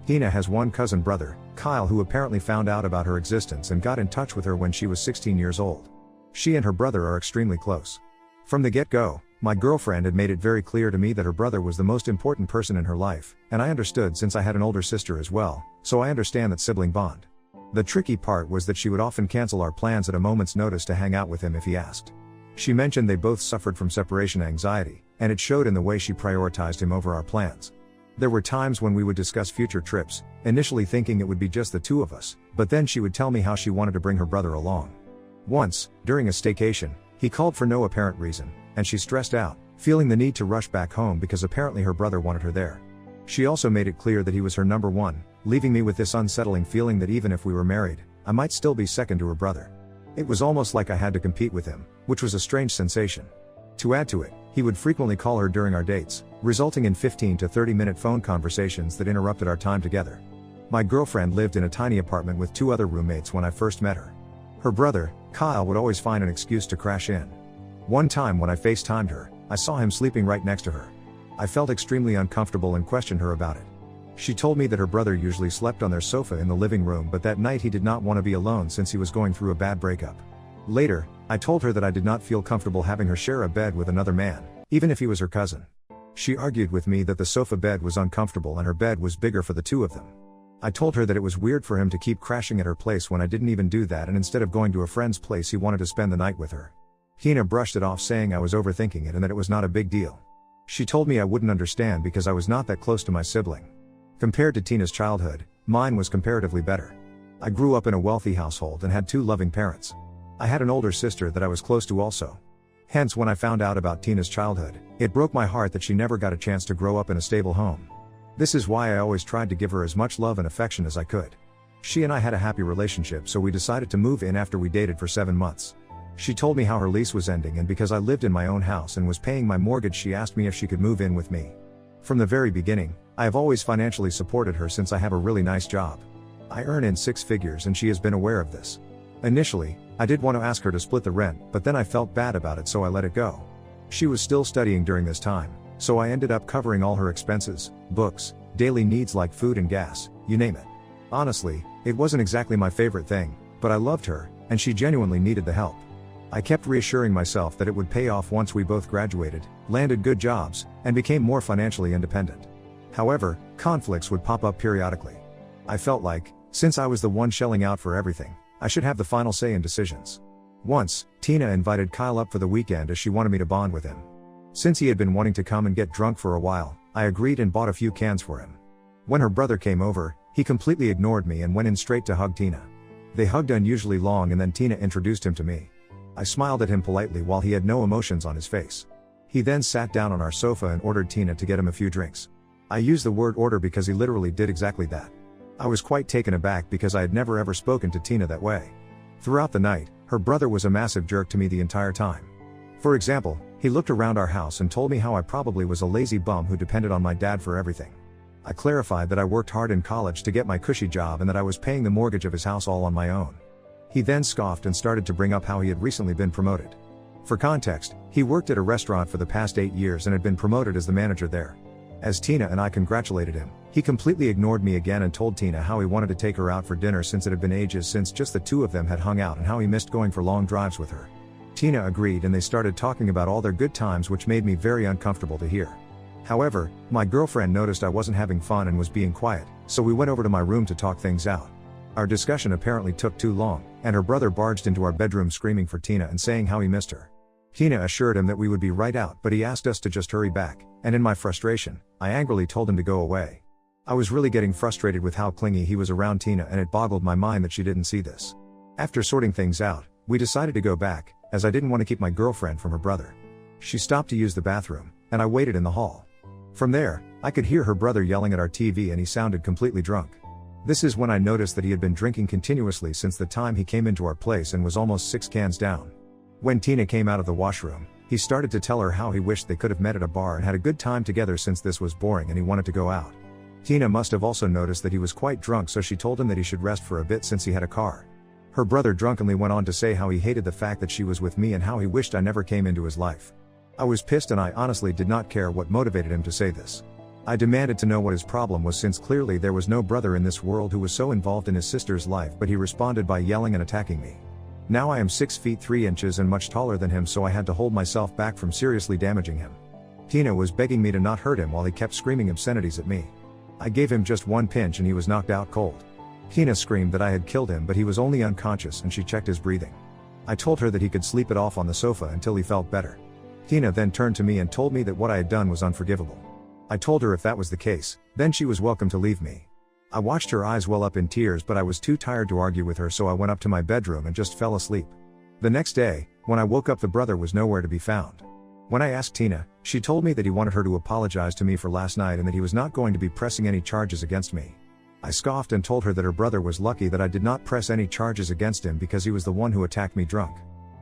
Tina has one cousin brother, Kyle, who apparently found out about her existence and got in touch with her when she was 16 years old. She and her brother are extremely close. From the get-go, my girlfriend had made it very clear to me that her brother was the most important person in her life, and I understood since I had an older sister as well, so I understand that sibling bond. The tricky part was that she would often cancel our plans at a moment's notice to hang out with him if he asked. She mentioned they both suffered from separation anxiety, and it showed in the way she prioritized him over our plans. There were times when we would discuss future trips, initially thinking it would be just the two of us, but then she would tell me how she wanted to bring her brother along. Once, during a staycation, he called for no apparent reason, and she stressed out, feeling the need to rush back home because apparently her brother wanted her there. She also made it clear that he was her number one, leaving me with this unsettling feeling that even if we were married, I might still be second to her brother. It was almost like I had to compete with him, which was a strange sensation. To add to it, he would frequently call her during our dates, resulting in 15 to 30-minute phone conversations that interrupted our time together. My girlfriend lived in a tiny apartment with 2 other roommates when I first met her. Her brother, Kyle, would always find an excuse to crash in. One time when I FaceTimed her, I saw him sleeping right next to her. I felt extremely uncomfortable and questioned her about it. She told me that her brother usually slept on their sofa in the living room, but that night he did not want to be alone since he was going through a bad breakup. Later, I told her that I did not feel comfortable having her share a bed with another man, even if he was her cousin. She argued with me that the sofa bed was uncomfortable and her bed was bigger for the two of them. I told her that it was weird for him to keep crashing at her place when I didn't even do that, and instead of going to a friend's place he wanted to spend the night with her. Tina brushed it off, saying I was overthinking it and that it was not a big deal. She told me I wouldn't understand because I was not that close to my sibling. Compared to Tina's childhood, mine was comparatively better. I grew up in a wealthy household and had 2 loving parents. I had an older sister that I was close to also. Hence, when I found out about Tina's childhood, it broke my heart that she never got a chance to grow up in a stable home. This is why I always tried to give her as much love and affection as I could. She and I had a happy relationship, so we decided to move in after we dated for 7 months. She told me how her lease was ending, and because I lived in my own house and was paying my mortgage, she asked me if she could move in with me. From the very beginning, I have always financially supported her since I have a really nice job. I earn in 6 figures and she has been aware of this. Initially, I did want to ask her to split the rent, but then I felt bad about it, so I let it go. She was still studying during this time, so I ended up covering all her expenses, books, daily needs like food and gas, you name it. Honestly, it wasn't exactly my favorite thing, but I loved her, and she genuinely needed the help. I kept reassuring myself that it would pay off once we both graduated, landed good jobs, and became more financially independent. However, conflicts would pop up periodically. I felt like, since I was the one shelling out for everything, I should have the final say in decisions. Once, Tina invited Kyle up for the weekend as she wanted me to bond with him. Since he had been wanting to come and get drunk for a while, I agreed and bought a few cans for him. When her brother came over, he completely ignored me and went in straight to hug Tina. They hugged unusually long and then Tina introduced him to me. I smiled at him politely while he had no emotions on his face. He then sat down on our sofa and ordered Tina to get him a few drinks. I use the word order because he literally did exactly that. I was quite taken aback because I had never ever spoken to Tina that way. Throughout the night, her brother was a massive jerk to me the entire time. For example, he looked around our house and told me how I probably was a lazy bum who depended on my dad for everything. I clarified that I worked hard in college to get my cushy job and that I was paying the mortgage of his house all on my own. He then scoffed and started to bring up how he had recently been promoted. For context, he worked at a restaurant for the past 8 years and had been promoted as the manager there. As Tina and I congratulated him, he completely ignored me again and told Tina how he wanted to take her out for dinner since it had been ages since just the two of them had hung out and how he missed going for long drives with her. Tina agreed and they started talking about all their good times, which made me very uncomfortable to hear. However, my girlfriend noticed I wasn't having fun and was being quiet, so we went over to my room to talk things out. Our discussion apparently took too long, and her brother barged into our bedroom screaming for Tina and saying how he missed her. Tina assured him that we would be right out, but he asked us to just hurry back, and in my frustration, I angrily told him to go away. I was really getting frustrated with how clingy he was around Tina, and it boggled my mind that she didn't see this. After sorting things out, we decided to go back, as I didn't want to keep my girlfriend from her brother. She stopped to use the bathroom, and I waited in the hall. From there, I could hear her brother yelling at our TV and he sounded completely drunk. This is when I noticed that he had been drinking continuously since the time he came into our place and was almost 6 cans down. When Tina came out of the washroom, he started to tell her how he wished they could have met at a bar and had a good time together since this was boring and he wanted to go out. Tina must have also noticed that he was quite drunk, so she told him that he should rest for a bit since he had a car. Her brother drunkenly went on to say how he hated the fact that she was with me and how he wished I never came into his life. I was pissed and I honestly did not care what motivated him to say this. I demanded to know what his problem was, since clearly there was no brother in this world who was so involved in his sister's life, but he responded by yelling and attacking me. Now I am 6 feet 3 inches and much taller than him, so I had to hold myself back from seriously damaging him. Tina was begging me to not hurt him while he kept screaming obscenities at me. I gave him just one pinch and he was knocked out cold. Tina screamed that I had killed him, but he was only unconscious and she checked his breathing. I told her that he could sleep it off on the sofa until he felt better. Tina then turned to me and told me that what I had done was unforgivable. I told her if that was the case, then she was welcome to leave me. I watched her eyes well up in tears, but I was too tired to argue with her, so I went up to my bedroom and just fell asleep. The next day, when I woke up, the brother was nowhere to be found. When I asked Tina, she told me that he wanted her to apologize to me for last night and that he was not going to be pressing any charges against me. I scoffed and told her that her brother was lucky that I did not press any charges against him because he was the one who attacked me drunk.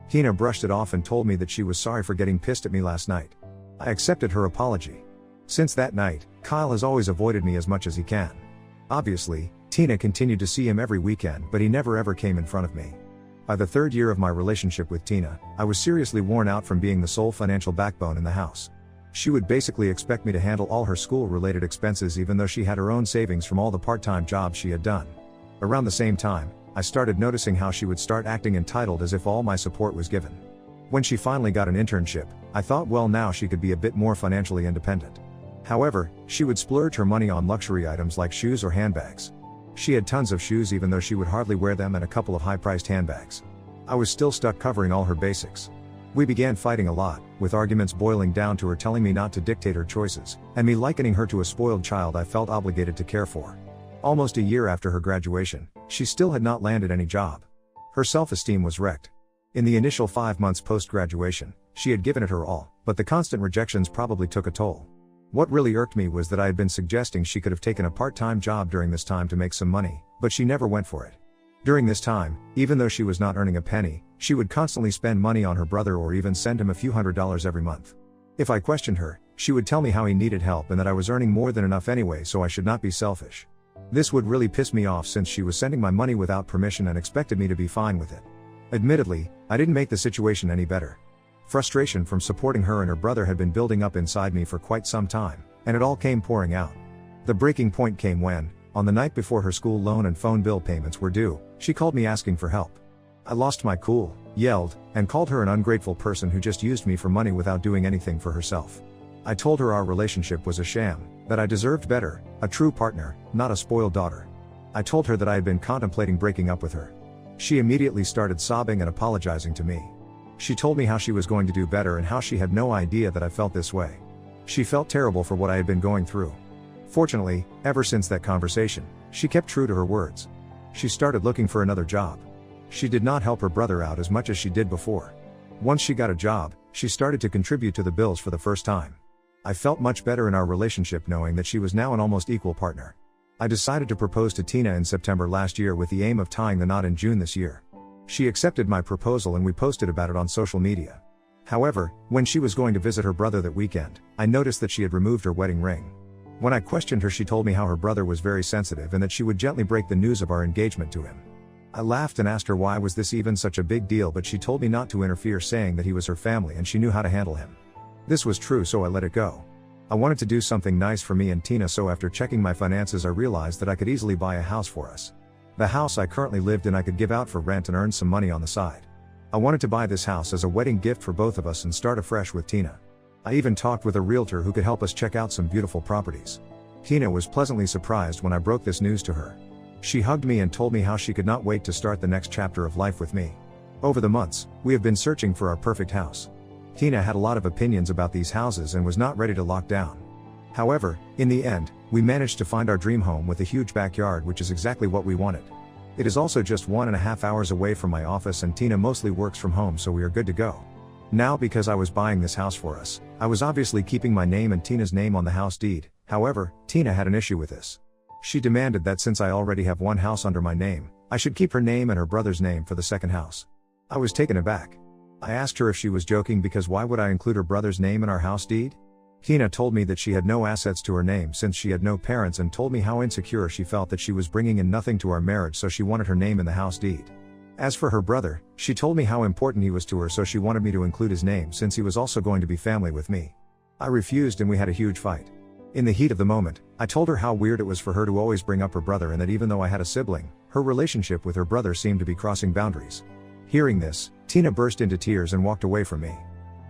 Tina brushed it off and told me that she was sorry for getting pissed at me last night. I accepted her apology. Since that night, Kyle has always avoided me as much as he can. Obviously, Tina continued to see him every weekend, but he never ever came in front of me. By the 3rd year of my relationship with Tina, I was seriously worn out from being the sole financial backbone in the house. She would basically expect me to handle all her school-related expenses, even though she had her own savings from all the part-time jobs she had done. Around the same time, I started noticing how she would start acting entitled, as if all my support was given. When she finally got an internship, I thought, well, now she could be a bit more financially independent. However, she would splurge her money on luxury items like shoes or handbags. She had tons of shoes even though she would hardly wear them, and a couple of high-priced handbags. I was still stuck covering all her basics. We began fighting a lot, with arguments boiling down to her telling me not to dictate her choices, and me likening her to a spoiled child I felt obligated to care for. Almost a year after her graduation, she still had not landed any job. Her self-esteem was wrecked. In the initial 5 months post-graduation, she had given it her all, but the constant rejections probably took a toll. What really irked me was that I had been suggesting she could have taken a part-time job during this time to make some money, but she never went for it. During this time, even though she was not earning a penny, she would constantly spend money on her brother or even send him a few $100s every month. If I questioned her, she would tell me how he needed help and that I was earning more than enough anyway, so I should not be selfish. This would really piss me off since she was sending my money without permission and expected me to be fine with it. Admittedly, I didn't make the situation any better. Frustration from supporting her and her brother had been building up inside me for quite some time, and it all came pouring out. The breaking point came when, on the night before her school loan and phone bill payments were due, she called me asking for help. I lost my cool, yelled, and called her an ungrateful person who just used me for money without doing anything for herself. I told her our relationship was a sham, that I deserved better, a true partner, not a spoiled daughter. I told her that I had been contemplating breaking up with her. She immediately started sobbing and apologizing to me. She told me how she was going to do better and how she had no idea that I felt this way. She felt terrible for what I had been going through. Fortunately, ever since that conversation, she kept true to her words. She started looking for another job. She did not help her brother out as much as she did before. Once she got a job, she started to contribute to the bills for the first time. I felt much better in our relationship knowing that she was now an almost equal partner. I decided to propose to Tina in September last year with the aim of tying the knot in June this year. She accepted my proposal and we posted about it on social media. However, when she was going to visit her brother that weekend, I noticed that she had removed her wedding ring. When I questioned her, she told me how her brother was very sensitive and that she would gently break the news of our engagement to him. I laughed and asked her why was this even such a big deal, but she told me not to interfere, saying that he was her family and she knew how to handle him. This was true, so I let it go. I wanted to do something nice for me and Tina, so after checking my finances I realized that I could easily buy a house for us. The house I currently lived in I could give out for rent and earn some money on the side. I wanted to buy this house as a wedding gift for both of us and start afresh with Tina. I even talked with a realtor who could help us check out some beautiful properties. Tina was pleasantly surprised when I broke this news to her. She hugged me and told me how she could not wait to start the next chapter of life with me. Over the months, we have been searching for our perfect house. Tina had a lot of opinions about these houses and was not ready to lock down. However, in the end, we managed to find our dream home with a huge backyard, which is exactly what we wanted. It is also just 1.5 hours away from my office, and Tina mostly works from home, so we are good to go. Now, because I was buying this house for us, I was obviously keeping my name and Tina's name on the house deed. However, Tina had an issue with this. She demanded that since I already have one house under my name, I should keep her name and her brother's name for the second house. I was taken aback. I asked her if she was joking, because why would I include her brother's name in our house deed? Tina told me that she had no assets to her name since she had no parents, and told me how insecure she felt that she was bringing in nothing to our marriage, so she wanted her name in the house deed. As for her brother, she told me how important he was to her, so she wanted me to include his name since he was also going to be family with me. I refused and we had a huge fight. In the heat of the moment, I told her how weird it was for her to always bring up her brother, and that even though I had a sibling, her relationship with her brother seemed to be crossing boundaries. Hearing this, Tina burst into tears and walked away from me.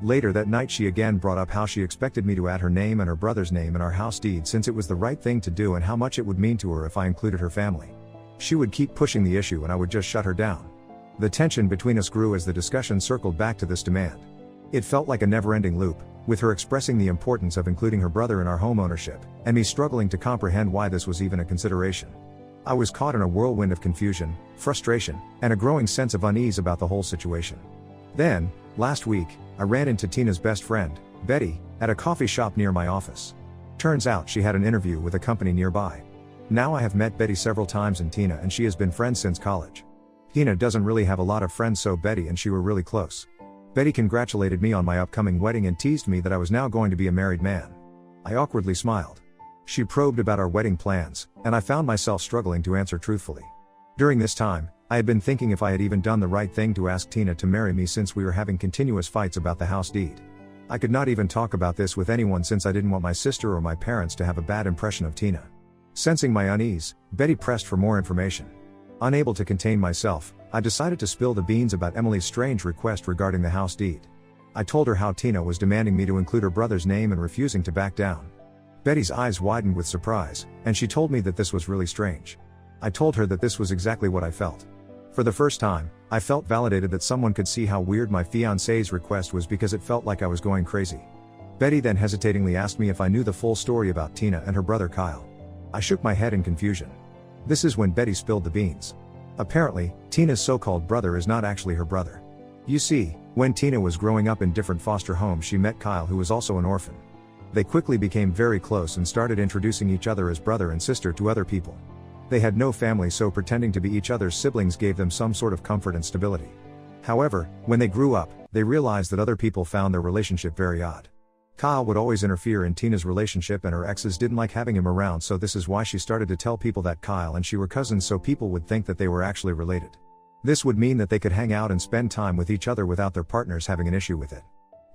Later that night, she again brought up how she expected me to add her name and her brother's name in our house deed since it was the right thing to do, and how much it would mean to her if I included her family. She would keep pushing the issue and I would just shut her down. The tension between us grew as the discussion circled back to this demand. It felt like a never-ending loop, with her expressing the importance of including her brother in our home ownership, and me struggling to comprehend why this was even a consideration. I was caught in a whirlwind of confusion, frustration, and a growing sense of unease about the whole situation. Then, last week, I ran into Tina's best friend, Betty, at a coffee shop near my office. Turns out she had an interview with a company nearby. Now I have met Betty several times, and Tina and she has been friends since college. Tina doesn't really have a lot of friends, so Betty and she were really close. Betty congratulated me on my upcoming wedding and teased me that I was now going to be a married man. I awkwardly smiled. She probed about our wedding plans, and I found myself struggling to answer truthfully. During this time, I had been thinking if I had even done the right thing to ask Tina to marry me, since we were having continuous fights about the house deed. I could not even talk about this with anyone since I didn't want my sister or my parents to have a bad impression of Tina. Sensing my unease, Betty pressed for more information. Unable to contain myself, I decided to spill the beans about Emily's strange request regarding the house deed. I told her how Tina was demanding me to include her brother's name and refusing to back down. Betty's eyes widened with surprise, and she told me that this was really strange. I told her that this was exactly what I felt. For the first time, I felt validated that someone could see how weird my fiancé's request was, because it felt like I was going crazy. Betty then hesitatingly asked me if I knew the full story about Tina and her brother Kyle. I shook my head in confusion. This is when Betty spilled the beans. Apparently, Tina's so-called brother is not actually her brother. You see, when Tina was growing up in different foster homes, she met Kyle, who was also an orphan. They quickly became very close and started introducing each other as brother and sister to other people. They had no family, so pretending to be each other's siblings gave them some sort of comfort and stability. However, when they grew up, they realized that other people found their relationship very odd. Kyle would always interfere in Tina's relationship, and her exes didn't like having him around, so this is why she started to tell people that Kyle and she were cousins, so people would think that they were actually related. This would mean that they could hang out and spend time with each other without their partners having an issue with it.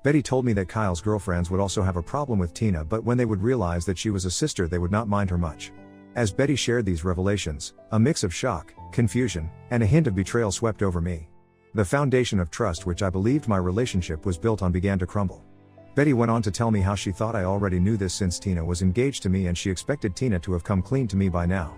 Betty told me that Kyle's girlfriends would also have a problem with Tina, but when they would realize that she was a sister, they would not mind her much. As Betty shared these revelations, a mix of shock, confusion, and a hint of betrayal swept over me. The foundation of trust which I believed my relationship was built on began to crumble. Betty went on to tell me how she thought I already knew this since Tina was engaged to me, and she expected Tina to have come clean to me by now.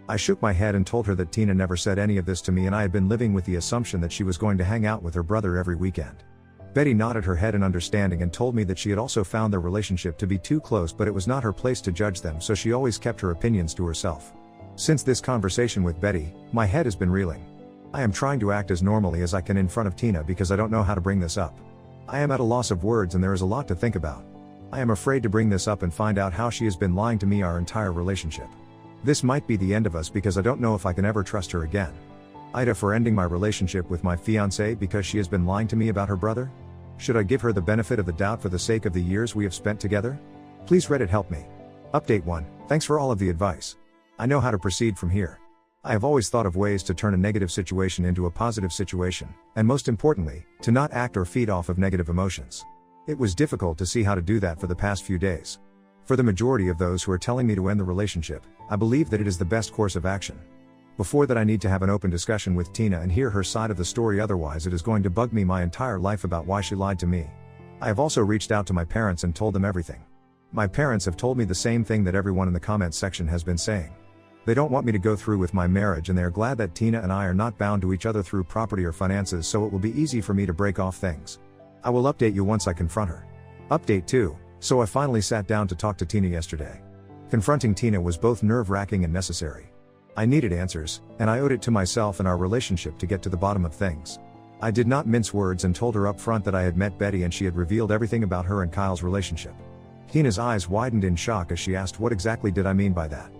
I shook my head and told her that Tina never said any of this to me, and I had been living with the assumption that she was going to hang out with her brother every weekend. Betty nodded her head in understanding and told me that she had also found their relationship to be too close, but it was not her place to judge them, so she always kept her opinions to herself. Since this conversation with Betty, my head has been reeling. I am trying to act as normally as I can in front of Tina because I don't know how to bring this up. I am at a loss of words and there is a lot to think about. I am afraid to bring this up and find out how she has been lying to me our entire relationship. This might be the end of us because I don't know if I can ever trust her again. Ida, for ending my relationship with my fiancée because she has been lying to me about her brother? Should I give her the benefit of the doubt for the sake of the years we have spent together? Please Reddit help me. Update 1. Thanks for all of the advice. I know how to proceed from here. I have always thought of ways to turn a negative situation into a positive situation, and most importantly, to not act or feed off of negative emotions. It was difficult to see how to do that for the past few days. For the majority of those who are telling me to end the relationship, I believe that it is the best course of action. Before that, I need to have an open discussion with Tina and hear her side of the story, otherwise it is going to bug me my entire life about why she lied to me. I have also reached out to my parents and told them everything. My parents have told me the same thing that everyone in the comments section has been saying. They don't want me to go through with my marriage and they are glad that Tina and I are not bound to each other through property or finances, so it will be easy for me to break off things. I will update you once I confront her. Update 2. So I finally sat down to talk to Tina yesterday. Confronting Tina was both nerve-wracking and necessary. I needed answers, and I owed it to myself and our relationship to get to the bottom of things. I did not mince words and told her up front that I had met Betty and she had revealed everything about her and Kyle's relationship. Tina's eyes widened in shock as she asked what exactly did I mean by that.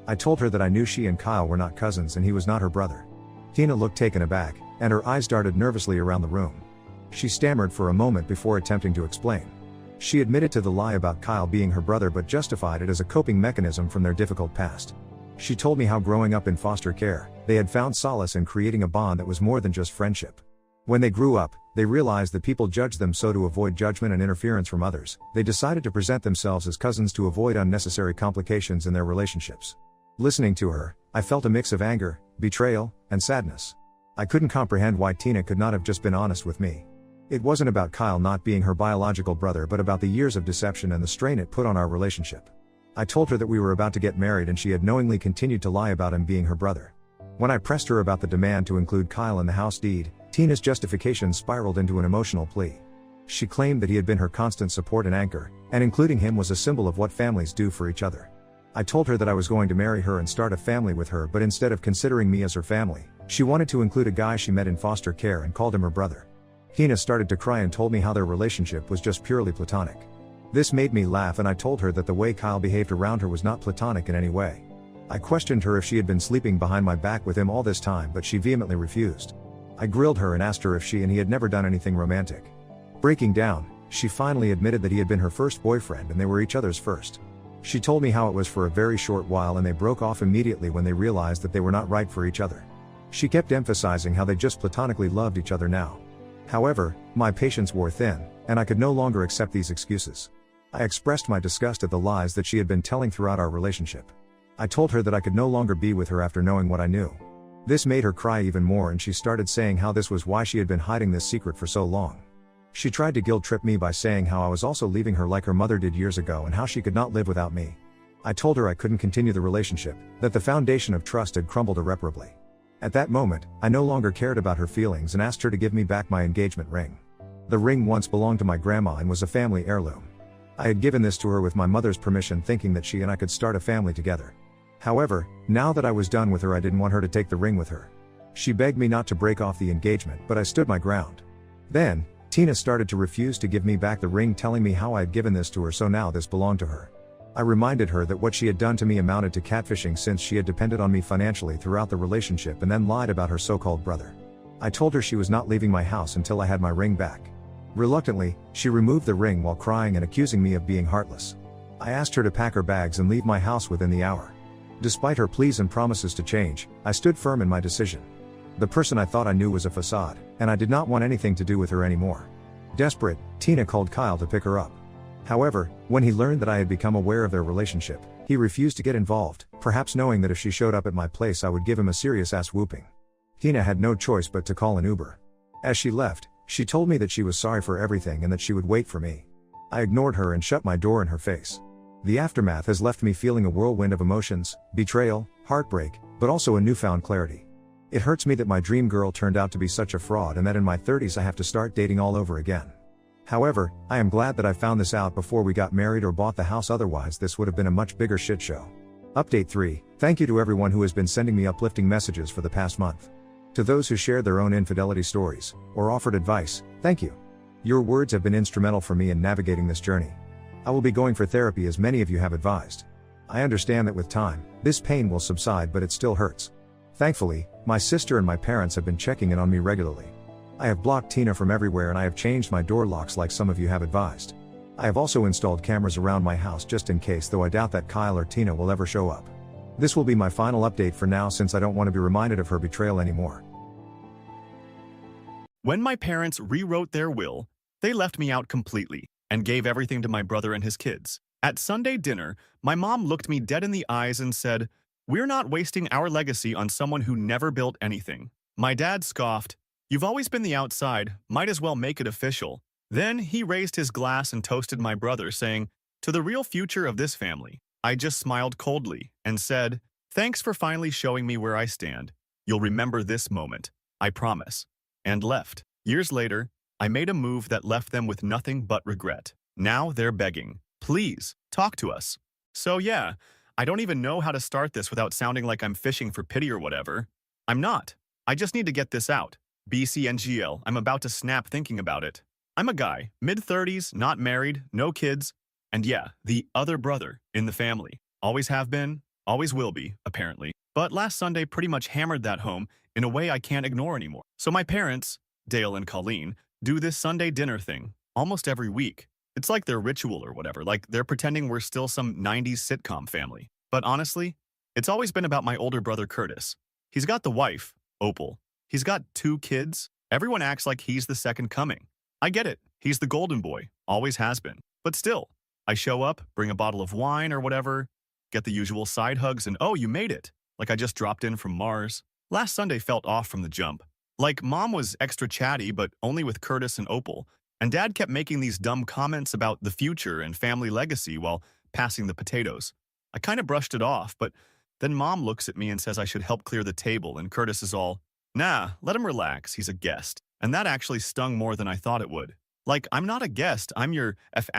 I told her that I knew she and Kyle were not cousins and he was not her brother. Tina looked taken aback, and her eyes darted nervously around the room. She stammered for a moment before attempting to explain. She admitted to the lie about Kyle being her brother but justified it as a coping mechanism from their difficult past. She told me how growing up in foster care, they had found solace in creating a bond that was more than just friendship. When they grew up, they realized that people judged them, so to avoid judgment and interference from others, they decided to present themselves as cousins to avoid unnecessary complications in their relationships. Listening to her, I felt a mix of anger, betrayal, and sadness. I couldn't comprehend why Tina could not have just been honest with me. It wasn't about Kyle not being her biological brother, but about the years of deception and the strain it put on our relationship. I told her that we were about to get married and she had knowingly continued to lie about him being her brother. When I pressed her about the demand to include Kyle in the house deed, Tina's justification spiraled into an emotional plea. She claimed that he had been her constant support and anchor, and including him was a symbol of what families do for each other. I told her that I was going to marry her and start a family with her, but instead of considering me as her family, she wanted to include a guy she met in foster care and called him her brother. Tina started to cry and told me how their relationship was just purely platonic. This made me laugh, and I told her that the way Kyle behaved around her was not platonic in any way. I questioned her if she had been sleeping behind my back with him all this time, but she vehemently refused. I grilled her and asked her if she and he had never done anything romantic. Breaking down, she finally admitted that he had been her first boyfriend and they were each other's first. She told me how it was for a very short while and they broke off immediately when they realized that they were not right for each other. She kept emphasizing how they just platonically loved each other now. However, my patience wore thin, and I could no longer accept these excuses. I expressed my disgust at the lies that she had been telling throughout our relationship. I told her that I could no longer be with her after knowing what I knew. This made her cry even more, and she started saying how this was why she had been hiding this secret for so long. She tried to guilt-trip me by saying how I was also leaving her like her mother did years ago and how she could not live without me. I told her I couldn't continue the relationship, that the foundation of trust had crumbled irreparably. At that moment, I no longer cared about her feelings and asked her to give me back my engagement ring. The ring once belonged to my grandma and was a family heirloom. I had given this to her with my mother's permission, thinking that she and I could start a family together. However, now that I was done with her, I didn't want her to take the ring with her. She begged me not to break off the engagement, but I stood my ground. Then, Tina started to refuse to give me back the ring, telling me how I had given this to her, so now this belonged to her. I reminded her that what she had done to me amounted to catfishing, since she had depended on me financially throughout the relationship and then lied about her so-called brother. I told her she was not leaving my house until I had my ring back. Reluctantly, she removed the ring while crying and accusing me of being heartless. I asked her to pack her bags and leave my house within the hour. Despite her pleas and promises to change, I stood firm in my decision. The person I thought I knew was a facade, and I did not want anything to do with her anymore. Desperate, Tina called Kyle to pick her up. However, when he learned that I had become aware of their relationship, he refused to get involved, perhaps knowing that if she showed up at my place I would give him a serious ass whooping. Tina had no choice but to call an Uber. As she left, she told me that she was sorry for everything and that she would wait for me. I ignored her and shut my door in her face. The aftermath has left me feeling a whirlwind of emotions, betrayal, heartbreak, but also a newfound clarity. It hurts me that my dream girl turned out to be such a fraud and that in my 30s I have to start dating all over again. However, I am glad that I found this out before we got married or bought the house, otherwise this would have been a much bigger shit show. Update 3. Thank you to everyone who has been sending me uplifting messages for the past month. To those who shared their own infidelity stories, or offered advice, thank you. Your words have been instrumental for me in navigating this journey. I will be going for therapy, as many of you have advised. I understand that with time, this pain will subside, but it still hurts. Thankfully, my sister and my parents have been checking in on me regularly. I have blocked Tina from everywhere and I have changed my door locks like some of you have advised. I have also installed cameras around my house just in case, though I doubt that Kyle or Tina will ever show up. This will be my final update for now, since I don't want to be reminded of her betrayal anymore. When my parents rewrote their will, they left me out completely and gave everything to my brother and his kids. At Sunday dinner, my mom looked me dead in the eyes and said, "We're not wasting our legacy on someone who never built anything." My dad scoffed, "You've always been the outside, might as well make it official." Then he raised his glass and toasted my brother, saying, "To the real future of this family." I just smiled coldly and said, "Thanks for finally showing me where I stand. You'll remember this moment, I promise," and left. Years later, I made a move that left them with nothing but regret. Now they're begging, "Please, talk to us." So yeah, I don't even know how to start this without sounding like I'm fishing for pity or whatever. I'm not. I just need to get this out. BCNGL, I'm about to snap thinking about it. I'm a guy, mid-30s, not married, no kids, and yeah, the other brother in the family. Always have been, always will be, apparently. But last Sunday pretty much hammered that home in a way I can't ignore anymore. So my parents, Dale and Colleen, do this Sunday dinner thing almost every week. It's like their ritual or whatever, like they're pretending we're still some 90s sitcom family. But honestly, it's always been about my older brother Curtis. He's got the wife, Opal. He's got 2 kids. Everyone acts like he's the second coming. I get it. He's the golden boy. Always has been. But still, I show up, bring a bottle of wine or whatever, get the usual side hugs, and oh, you made it. Like I just dropped in from Mars. Last Sunday felt off from the jump. Like Mom was extra chatty, but only with Curtis and Opal. And Dad kept making these dumb comments about the future and family legacy while passing the potatoes. I kind of brushed it off, but then Mom looks at me and says I should help clear the table, and Curtis is all, "Nah, let him relax, he's a guest." And that actually stung more than I thought it would. Like, I'm not a guest, I'm your F********ing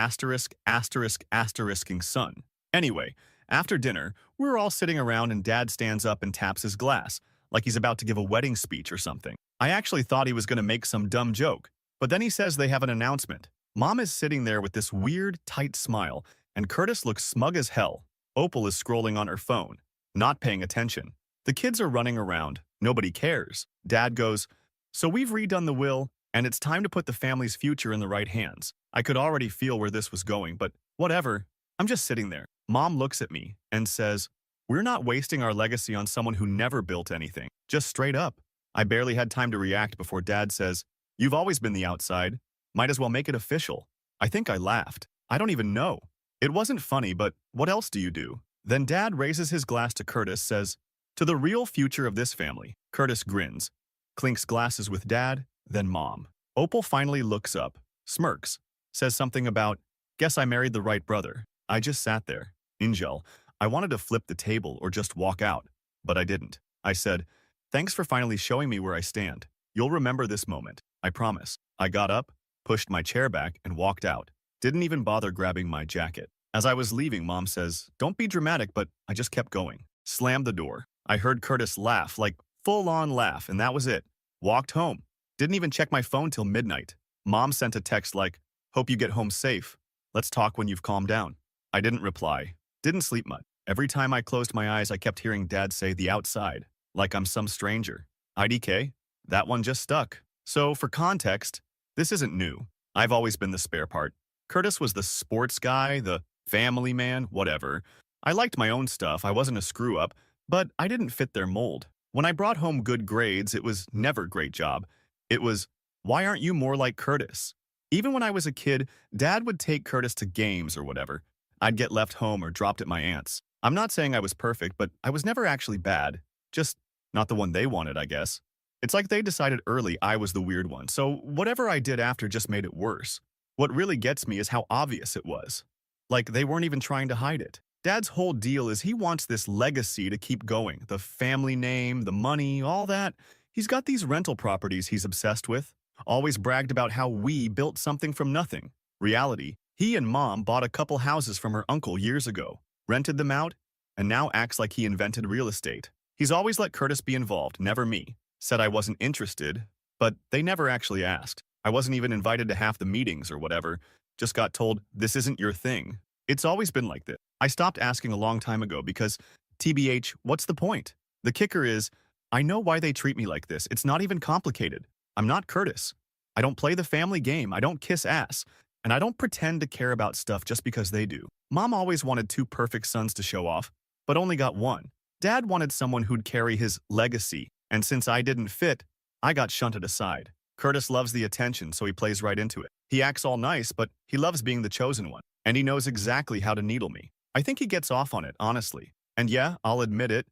son. Anyway, after dinner, we're all sitting around and Dad stands up and taps his glass, like he's about to give a wedding speech or something. I actually thought he was going to make some dumb joke, but then he says they have an announcement. Mom is sitting there with this weird, tight smile, and Curtis looks smug as hell. Opal is scrolling on her phone, not paying attention. The kids are running around. Nobody cares. Dad goes, "So we've redone the will, and it's time to put the family's future in the right hands." I could already feel where this was going, but whatever. I'm just sitting there. Mom looks at me and says, "We're not wasting our legacy on someone who never built anything." Just straight up. I barely had time to react before Dad says, "You've always been the outside. Might as well make it official." I think I laughed. I don't even know. It wasn't funny, but what else do you do? Then Dad raises his glass to Curtis, says, "To the real future of this family." Curtis grins, clinks glasses with Dad, then Mom. Opal finally looks up, smirks, says something about, "Guess I married the right brother." I just sat there. Angel, I wanted to flip the table or just walk out, but I didn't. I said, "Thanks for finally showing me where I stand. You'll remember this moment, I promise." I got up, pushed my chair back, and walked out. Didn't even bother grabbing my jacket. As I was leaving, Mom says, "Don't be dramatic," but I just kept going. Slammed the door. I heard Curtis laugh, like full-on laugh, and that was it. Walked home. Didn't even check my phone till midnight. Mom sent a text like, "Hope you get home safe. Let's talk when you've calmed down." I didn't reply. Didn't sleep much. Every time I closed my eyes, I kept hearing Dad say "the outside," like I'm some stranger. IDK? That one just stuck. So, for context, this isn't new. I've always been the spare part. Curtis was the sports guy, the family man, whatever. I liked my own stuff, I wasn't a screw-up, but I didn't fit their mold. When I brought home good grades, it was never great job. It was, "Why aren't you more like Curtis?" Even when I was a kid, Dad would take Curtis to games or whatever. I'd get left home or dropped at my aunt's. I'm not saying I was perfect, but I was never actually bad. Just not the one they wanted, I guess. It's like they decided early I was the weird one, so whatever I did after just made it worse. What really gets me is how obvious it was. Like they weren't even trying to hide it. Dad's whole deal is he wants this legacy to keep going. The family name, the money, all that. He's got these rental properties he's obsessed with. Always bragged about how we built something from nothing. Reality, he and Mom bought a couple houses from her uncle years ago, rented them out, and now acts like he invented real estate. He's always let Curtis be involved, never me. Said I wasn't interested, but they never actually asked. I wasn't even invited to half the meetings or whatever. Just got told, "This isn't your thing." It's always been like this. I stopped asking a long time ago because, TBH, what's the point? The kicker is, I know why they treat me like this. It's not even complicated. I'm not Curtis. I don't play the family game. I don't kiss ass. And I don't pretend to care about stuff just because they do. Mom always wanted 2 perfect sons to show off, but only got 1. Dad wanted someone who'd carry his legacy, and since I didn't fit, I got shunted aside. Curtis loves the attention, so he plays right into it. He acts all nice, but he loves being the chosen one, and he knows exactly how to needle me. I think he gets off on it, honestly. And yeah, I'll admit it,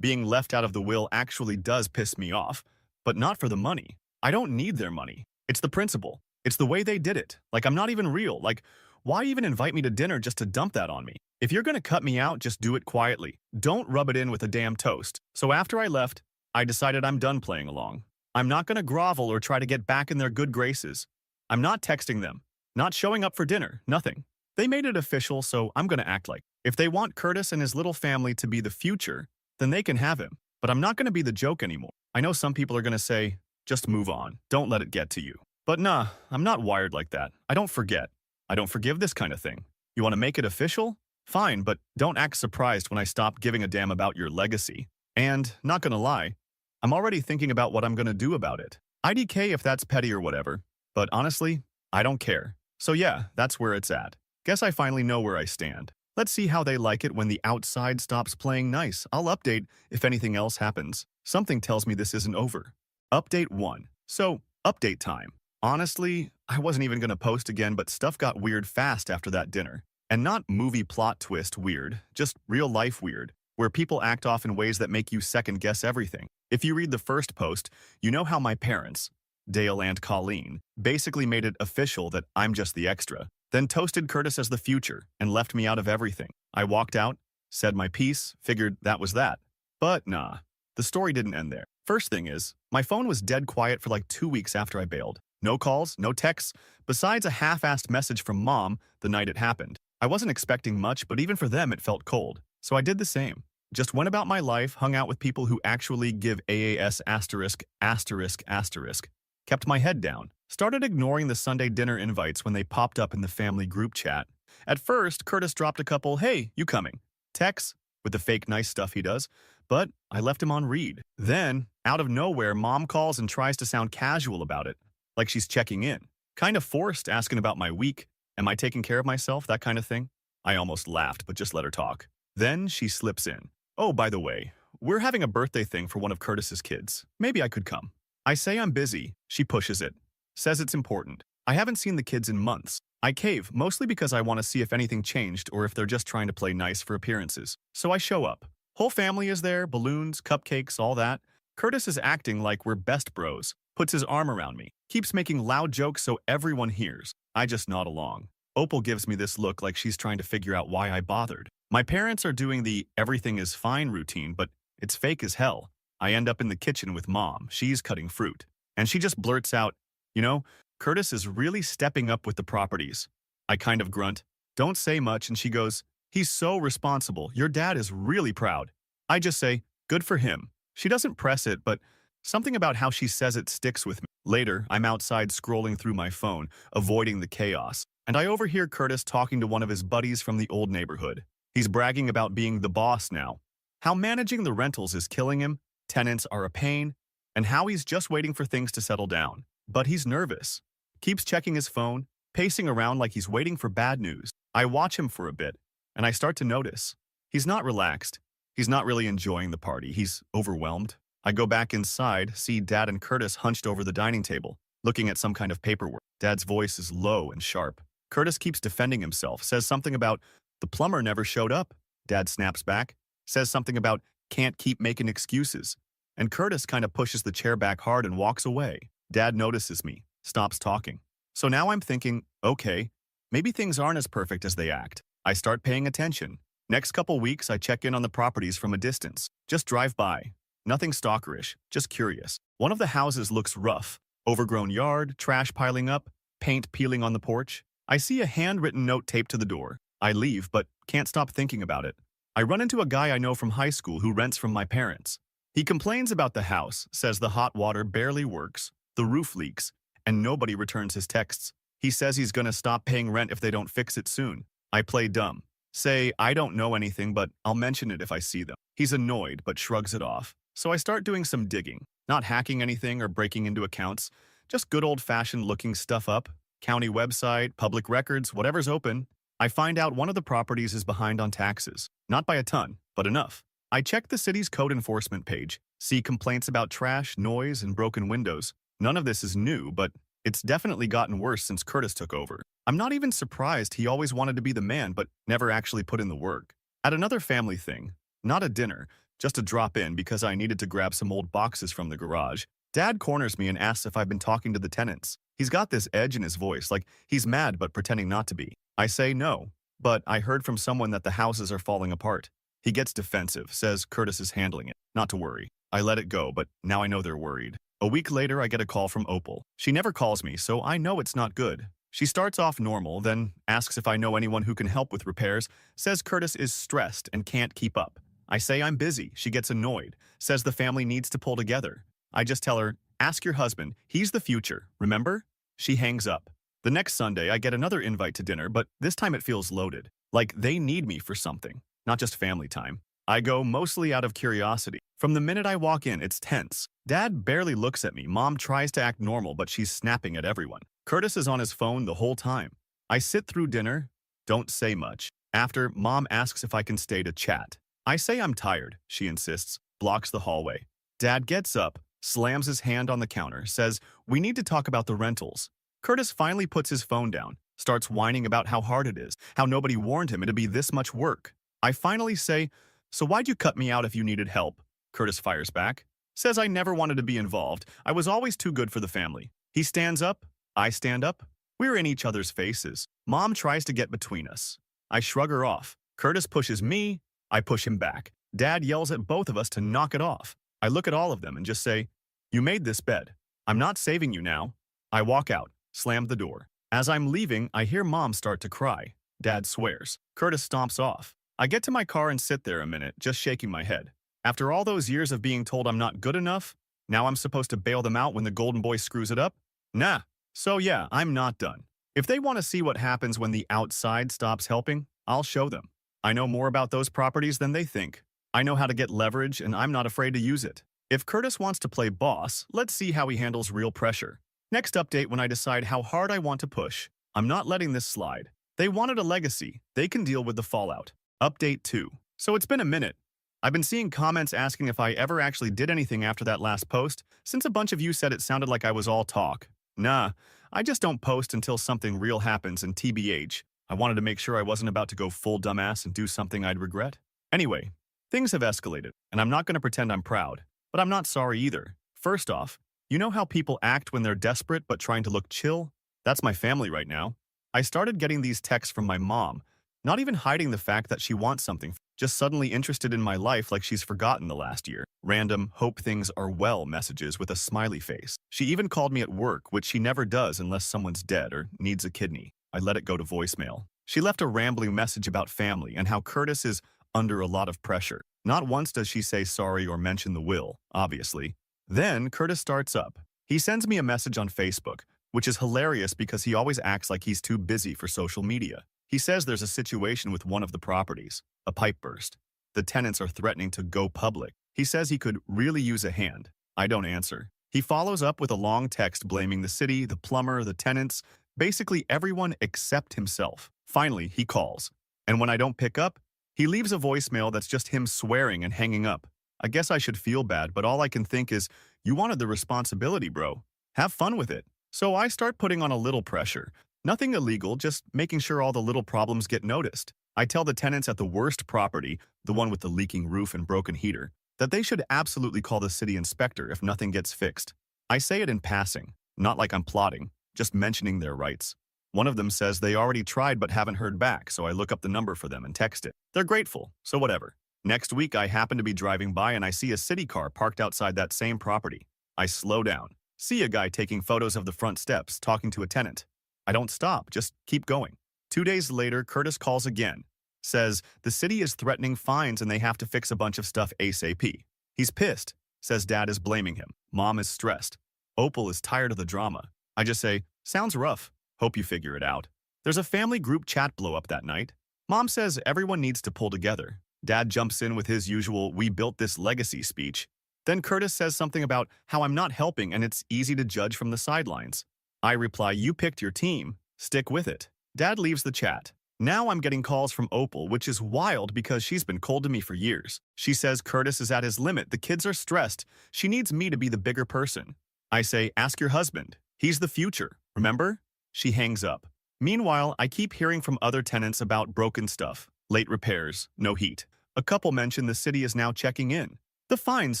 being left out of the will actually does piss me off, but not for the money. I don't need their money. It's the principle. It's the way they did it. Like, I'm not even real. Like, why even invite me to dinner just to dump that on me? If you're gonna cut me out, just do it quietly. Don't rub it in with a damn toast. So after I left, I decided I'm done playing along. I'm not gonna grovel or try to get back in their good graces. I'm not texting them, not showing up for dinner, nothing. They made it official, so I'm gonna act like. If they want Curtis and his little family to be the future, then they can have him. But I'm not gonna be the joke anymore. I know some people are gonna say, just move on. Don't let it get to you. But nah, I'm not wired like that. I don't forget. I don't forgive this kind of thing. You want to make it official? Fine, but don't act surprised when I stop giving a damn about your legacy. And, not gonna lie, I'm already thinking about what I'm gonna do about it. IDK if that's petty or whatever. But honestly, I don't care. So yeah, that's where it's at. Guess I finally know where I stand. Let's see how they like it when the outside stops playing nice. I'll update if anything else happens. Something tells me this isn't over. Update 1. So, update time. Honestly, I wasn't even going to post again, but stuff got weird fast after that dinner. And not movie plot twist weird, just real life weird, where people act off in ways that make you second guess everything. If you read the first post, you know how my parents, Dale and Colleen, basically made it official that I'm just the extra, then toasted Curtis as the future and left me out of everything. I walked out, said my piece, figured that was that. But nah, the story didn't end there. First thing is, my phone was dead quiet for like 2 weeks after I bailed. No calls, no texts, besides a half-assed message from Mom the night it happened. I wasn't expecting much, but even for them it felt cold. So I did the same. Just went about my life, hung out with people who actually give AAS asterisk, asterisk, asterisk. Kept my head down. Started ignoring the Sunday dinner invites when they popped up in the family group chat. At first, Curtis dropped a couple, "Hey, you coming?" texts with the fake nice stuff he does, but I left him on read. Then, out of nowhere, Mom calls and tries to sound casual about it, like she's checking in. Kind of forced, asking about my week. Am I taking care of myself? That kind of thing. I almost laughed, but just let her talk. Then she slips in. "Oh, by the way, we're having a birthday thing for one of Curtis's kids. Maybe I could come." I say I'm busy. She pushes it. Says it's important. I haven't seen the kids in months. I cave, mostly because I want to see if anything changed or if they're just trying to play nice for appearances. So I show up. Whole family is there, balloons, cupcakes, all that. Curtis is acting like we're best bros. Puts his arm around me. Keeps making loud jokes so everyone hears. I just nod along. Opal gives me this look like she's trying to figure out why I bothered. My parents are doing the everything is fine routine, but it's fake as hell. I end up in the kitchen with Mom. She's cutting fruit. And she just blurts out, "You know, Curtis is really stepping up with the properties." I kind of grunt. Don't say much, and she goes, "He's so responsible. Your dad is really proud." I just say, "Good for him." She doesn't press it, but something about how she says it sticks with me. Later, I'm outside scrolling through my phone, avoiding the chaos, and I overhear Curtis talking to one of his buddies from the old neighborhood. He's bragging about being the boss now, how managing the rentals is killing him, tenants are a pain, and how he's just waiting for things to settle down. But he's nervous. Keeps checking his phone, pacing around like he's waiting for bad news. I watch him for a bit, and I start to notice. He's not relaxed. He's not really enjoying the party. He's overwhelmed. I go back inside, see Dad and Curtis hunched over the dining table, looking at some kind of paperwork. Dad's voice is low and sharp. Curtis keeps defending himself, says something about, "The plumber never showed up." Dad snaps back, says something about, "Can't keep making excuses." And Curtis kind of pushes the chair back hard and walks away. Dad notices me, stops talking. So now I'm thinking, okay, maybe things aren't as perfect as they act. I start paying attention. Next couple weeks, I check in on the properties from a distance. Just drive by. Nothing stalkerish, just curious. One of the houses looks rough. Overgrown yard, trash piling up, paint peeling on the porch. I see a handwritten note taped to the door. I leave, but can't stop thinking about it. I run into a guy I know from high school who rents from my parents. He complains about the house, says the hot water barely works, the roof leaks, and nobody returns his texts. He says he's gonna stop paying rent if they don't fix it soon. I play dumb. Say, I don't know anything, but I'll mention it if I see them. He's annoyed, but shrugs it off. So I start doing some digging. Not hacking anything or breaking into accounts. Just good old-fashioned looking stuff up. County website, public records, whatever's open. I find out one of the properties is behind on taxes. Not by a ton, but enough. I check the city's code enforcement page, see complaints about trash, noise, and broken windows. None of this is new, but it's definitely gotten worse since Curtis took over. I'm not even surprised. He always wanted to be the man, but never actually put in the work. At another family thing, not a dinner, just a drop in because I needed to grab some old boxes from the garage, Dad corners me and asks if I've been talking to the tenants. He's got this edge in his voice, like he's mad but pretending not to be. I say no, but I heard from someone that the houses are falling apart. He gets defensive, says Curtis is handling it. Not to worry. I let it go, but now I know they're worried. A week later, I get a call from Opal. She never calls me, so I know it's not good. She starts off normal, then asks if I know anyone who can help with repairs, says Curtis is stressed and can't keep up. I say I'm busy. She gets annoyed, says the family needs to pull together. I just tell her, ask your husband. He's the future, remember? She hangs up. The next Sunday, I get another invite to dinner, but this time it feels loaded. Like they need me for something, not just family time. I go mostly out of curiosity. From the minute I walk in, it's tense. Dad barely looks at me. Mom tries to act normal, but she's snapping at everyone. Curtis is on his phone the whole time. I sit through dinner, don't say much. After, Mom asks if I can stay to chat. I say I'm tired, she insists, blocks the hallway. Dad gets up, slams his hand on the counter, says, we need to talk about the rentals. Curtis finally puts his phone down, starts whining about how hard it is, how nobody warned him it'd be this much work. I finally say, so why'd you cut me out if you needed help? Curtis fires back, says I never wanted to be involved. I was always too good for the family. He stands up, I stand up. We're in each other's faces. Mom tries to get between us. I shrug her off. Curtis pushes me, I push him back. Dad yells at both of us to knock it off. I look at all of them and just say, you made this bed. I'm not saving you now. I walk out, slam the door. As I'm leaving, I hear Mom start to cry. Dad swears. Curtis stomps off. I get to my car and sit there a minute, just shaking my head. After all those years of being told I'm not good enough, now I'm supposed to bail them out when the golden boy screws it up? Nah. So yeah, I'm not done. If they want to see what happens when the outside stops helping, I'll show them. I know more about those properties than they think. I know how to get leverage, and I'm not afraid to use it. If Curtis wants to play boss, let's see how he handles real pressure. Next update when I decide how hard I want to push. I'm not letting this slide. They wanted a legacy. They can deal with the fallout. Update 2. So it's been a minute. I've been seeing comments asking if I ever actually did anything after that last post, since a bunch of you said it sounded like I was all talk. Nah, I just don't post until something real happens, and TBH, I wanted to make sure I wasn't about to go full dumbass and do something I'd regret. Anyway, things have escalated, and I'm not going to pretend I'm proud, but I'm not sorry either. First off, you know how people act when they're desperate but trying to look chill? That's my family right now. I started getting these texts from my mom, not even hiding the fact that she wants something, just suddenly interested in my life like she's forgotten the last year. Random, hope things are well messages with a smiley face. She even called me at work, which she never does unless someone's dead or needs a kidney. I let it go to voicemail. She left a rambling message about family and how Curtis is under a lot of pressure. Not once does she say sorry or mention the will, obviously. Then Curtis starts up. He sends me a message on Facebook, which is hilarious because he always acts like he's too busy for social media. He says there's a situation with one of the properties, a pipe burst. The tenants are threatening to go public. He says he could really use a hand. I don't answer. He follows up with a long text blaming the city, the plumber, the tenants, basically everyone except himself. Finally, he calls. And when I don't pick up, he leaves a voicemail that's just him swearing and hanging up. I guess I should feel bad, but all I can think is, you wanted the responsibility, bro. Have fun with it. So I start putting on a little pressure. Nothing illegal, just making sure all the little problems get noticed. I tell the tenants at the worst property, the one with the leaking roof and broken heater, that they should absolutely call the city inspector if nothing gets fixed. I say it in passing, not like I'm plotting, just mentioning their rights. One of them says they already tried but haven't heard back, so I look up the number for them and text it. They're grateful, so whatever. Next week, I happen to be driving by and I see a city car parked outside that same property. I slow down, see a guy taking photos of the front steps, talking to a tenant. I don't stop, just keep going. 2 days later, Curtis calls again. Says the city is threatening fines and they have to fix a bunch of stuff ASAP. He's pissed. Says dad is blaming him. Mom is stressed. Opal is tired of the drama. I just say, sounds rough. Hope you figure it out. There's a family group chat blow up that night. Mom says everyone needs to pull together. Dad jumps in with his usual "we built this legacy" speech. Then Curtis says something about how I'm not helping and it's easy to judge from the sidelines. I reply, you picked your team. Stick with it. Dad leaves the chat. Now I'm getting calls from Opal, which is wild because she's been cold to me for years. She says Curtis is at his limit. The kids are stressed. She needs me to be the bigger person. I say, ask your husband. He's the future. Remember? She hangs up. Meanwhile, I keep hearing from other tenants about broken stuff, late repairs, no heat. A couple mention the city is now checking in. The fines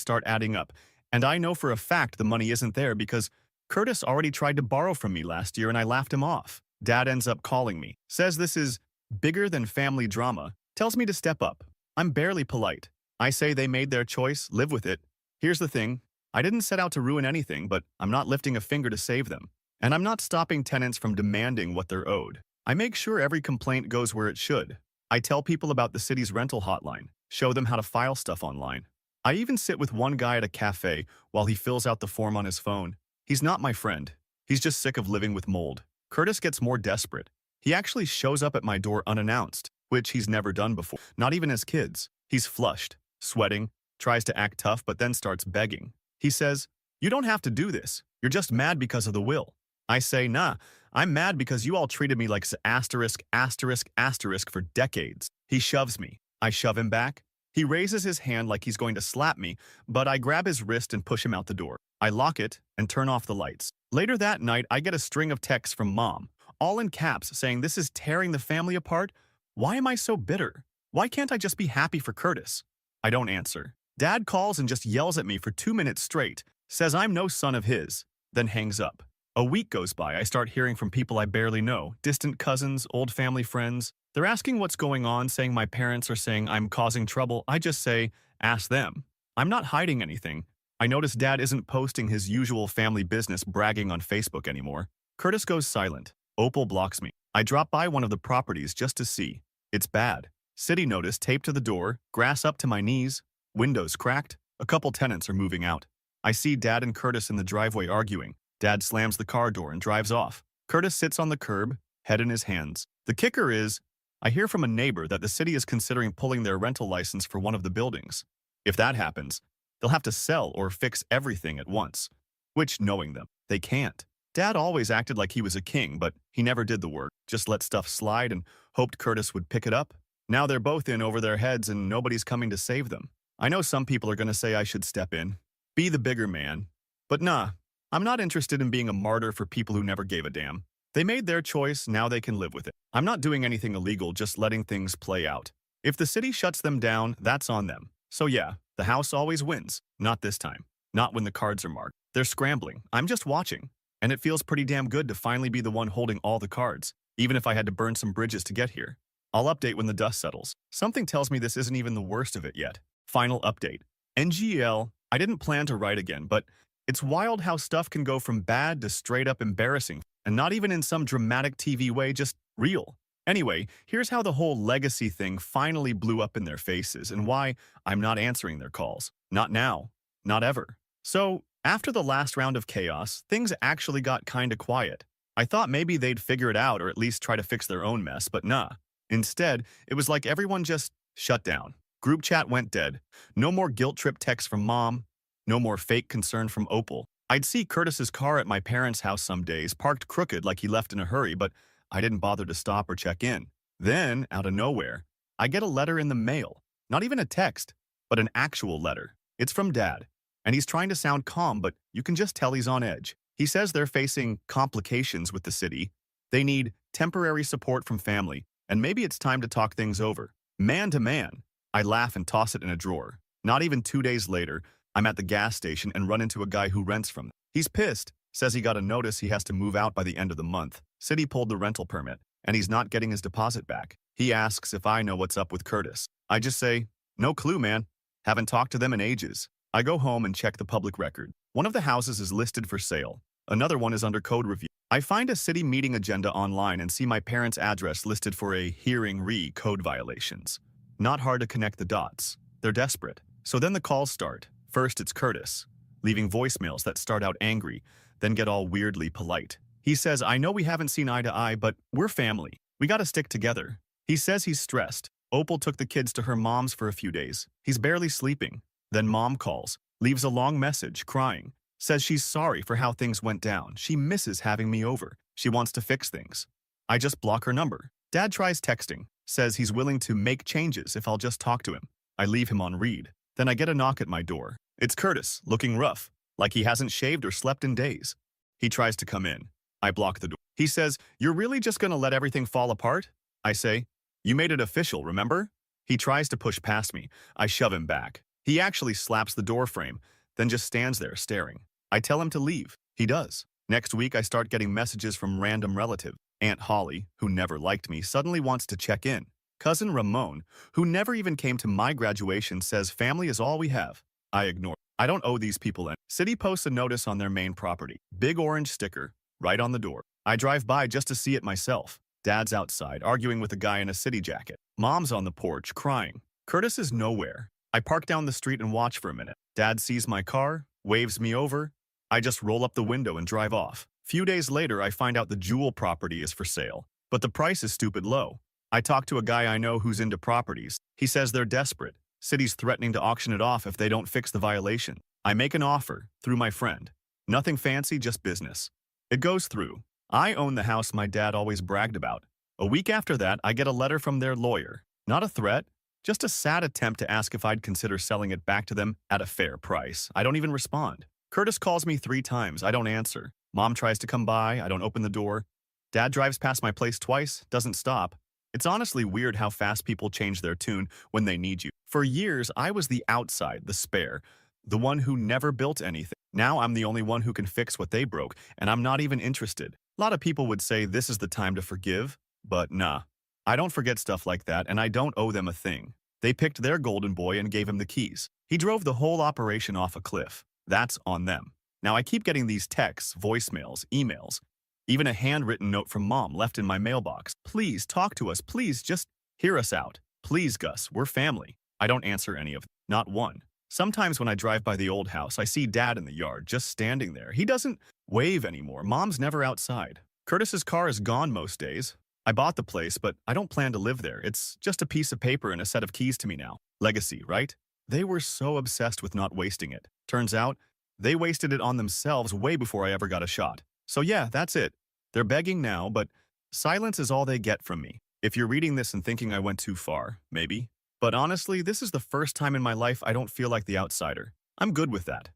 start adding up, and I know for a fact the money isn't there because Curtis already tried to borrow from me last year and I laughed him off. Dad ends up calling me, says this is bigger than family drama, tells me to step up. I'm barely polite. I say they made their choice, live with it. Here's the thing, I didn't set out to ruin anything, but I'm not lifting a finger to save them. And I'm not stopping tenants from demanding what they're owed. I make sure every complaint goes where it should. I tell people about the city's rental hotline, show them how to file stuff online. I even sit with one guy at a cafe while he fills out the form on his phone. He's not my friend. He's just sick of living with mold. Curtis gets more desperate. He actually shows up at my door unannounced, which he's never done before, not even as kids. He's flushed, sweating, tries to act tough, but then starts begging. He says, "You don't have to do this. You're just mad because of the will." I say, "Nah, I'm mad because you all treated me like asterisk, asterisk, asterisk for decades." He shoves me. I shove him back. He raises his hand like he's going to slap me, but I grab his wrist and push him out the door. I lock it and turn off the lights. Later that night, I get a string of texts from Mom, all in caps, saying this is tearing the family apart. Why am I so bitter? Why can't I just be happy for Curtis? I don't answer. Dad calls and just yells at me for 2 minutes straight, says I'm no son of his, then hangs up. A week goes by, I start hearing from people I barely know, distant cousins, old family friends. They're asking what's going on, saying my parents are saying I'm causing trouble. I just say, ask them. I'm not hiding anything. I notice Dad isn't posting his usual family business bragging on Facebook anymore. Curtis goes silent. Opal blocks me. I drop by one of the properties just to see. It's bad. City notice taped to the door, grass up to my knees, windows cracked. A couple tenants are moving out. I see Dad and Curtis in the driveway arguing. Dad slams the car door and drives off. Curtis sits on the curb, head in his hands. The kicker is, I hear from a neighbor that the city is considering pulling their rental license for one of the buildings. If that happens, they'll have to sell or fix everything at once, which, knowing them, they can't. Dad always acted like he was a king, but he never did the work, just let stuff slide and hoped Curtis would pick it up. Now they're both in over their heads and nobody's coming to save them. I know some people are going to say I should step in, be the bigger man, but nah, I'm not interested in being a martyr for people who never gave a damn. They made their choice, now they can live with it. I'm not doing anything illegal, just letting things play out. If the city shuts them down, that's on them. So yeah, the house always wins. Not this time. Not when the cards are marked. They're scrambling. I'm just watching. And it feels pretty damn good to finally be the one holding all the cards, even if I had to burn some bridges to get here. I'll update when the dust settles. Something tells me this isn't even the worst of it yet. Final update. NGL, I didn't plan to write again, but it's wild how stuff can go from bad to straight up embarrassing, and not even in some dramatic TV way, just real. Anyway, here's how the whole legacy thing finally blew up in their faces and why I'm not answering their calls. Not now. Not ever. So, after the last round of chaos, things actually got kinda quiet. I thought maybe they'd figure it out or at least try to fix their own mess, but nah. Instead, it was like everyone just shut down. Group chat went dead. No more guilt trip texts from Mom. No more fake concern from Opal. I'd see Curtis's car at my parents' house some days, parked crooked like he left in a hurry, but I didn't bother to stop or check in. Then, out of nowhere, I get a letter in the mail. Not even a text, but an actual letter. It's from Dad, and he's trying to sound calm, but you can just tell he's on edge. He says they're facing complications with the city. They need temporary support from family, and maybe it's time to talk things over. Man to man. I laugh and toss it in a drawer. Not even 2 days later, I'm at the gas station and run into a guy who rents from them. He's pissed, says he got a notice he has to move out by the end of the month. City pulled the rental permit, and he's not getting his deposit back. He asks if I know what's up with Curtis. I just say, no clue, man. Haven't talked to them in ages. I go home and check the public record. One of the houses is listed for sale. Another one is under code review. I find a city meeting agenda online and see my parents' address listed for a hearing code violations. Not hard to connect the dots. They're desperate. So then the calls start. First, it's Curtis, leaving voicemails that start out angry, then get all weirdly polite. He says, I know we haven't seen eye to eye, but we're family. We gotta stick together. He says he's stressed. Opal took the kids to her mom's for a few days. He's barely sleeping. Then Mom calls, leaves a long message, crying. Says she's sorry for how things went down. She misses having me over. She wants to fix things. I just block her number. Dad tries texting. Says he's willing to make changes if I'll just talk to him. I leave him on read. Then I get a knock at my door. It's Curtis, looking rough, like he hasn't shaved or slept in days. He tries to come in. I block the door. He says, you're really just gonna let everything fall apart? I say, you made it official, remember? He tries to push past me. I shove him back. He actually slaps the door frame, then just stands there staring. I tell him to leave. He does. Next week, I start getting messages from random relatives. Aunt Holly, who never liked me, suddenly wants to check in. Cousin Ramon, who never even came to my graduation, says family is all we have. I ignore. I don't owe these people any. City posts a notice on their main property. Big orange sticker, right on the door. I drive by just to see it myself. Dad's outside, arguing with a guy in a city jacket. Mom's on the porch, crying. Curtis is nowhere. I park down the street and watch for a minute. Dad sees my car, waves me over. I just roll up the window and drive off. Few days later, I find out the Jewel property is for sale, but the price is stupid low. I talk to a guy I know who's into properties. He says they're desperate. City's threatening to auction it off if they don't fix the violation. I make an offer, through my friend. Nothing fancy, just business. It goes through. I own the house my dad always bragged about. A week after that, I get a letter from their lawyer. Not a threat, just a sad attempt to ask if I'd consider selling it back to them at a fair price. I don't even respond. Curtis calls me 3 times. I don't answer. Mom tries to come by. I don't open the door. Dad drives past my place twice, doesn't stop. It's honestly weird how fast people change their tune when they need you. For years, I was the outside, the spare, the one who never built anything. Now I'm the only one who can fix what they broke, and I'm not even interested. A lot of people would say this is the time to forgive, but nah. I don't forget stuff like that, and I don't owe them a thing. They picked their golden boy and gave him the keys. He drove the whole operation off a cliff. That's on them. Now I keep getting these texts, voicemails, emails, even a handwritten note from Mom left in my mailbox. Please talk to us. Please just hear us out. Please, Gus, we're family. I don't answer any of them. Not one. Sometimes when I drive by the old house, I see Dad in the yard, just standing there. He doesn't wave anymore. Mom's never outside. Curtis's car is gone most days. I bought the place, but I don't plan to live there. It's just a piece of paper and a set of keys to me now. Legacy, right? They were so obsessed with not wasting it. Turns out, they wasted it on themselves way before I ever got a shot. So yeah, that's it. They're begging now, but silence is all they get from me. If you're reading this and thinking I went too far, maybe. But honestly, this is the first time in my life I don't feel like the outsider. I'm good with that.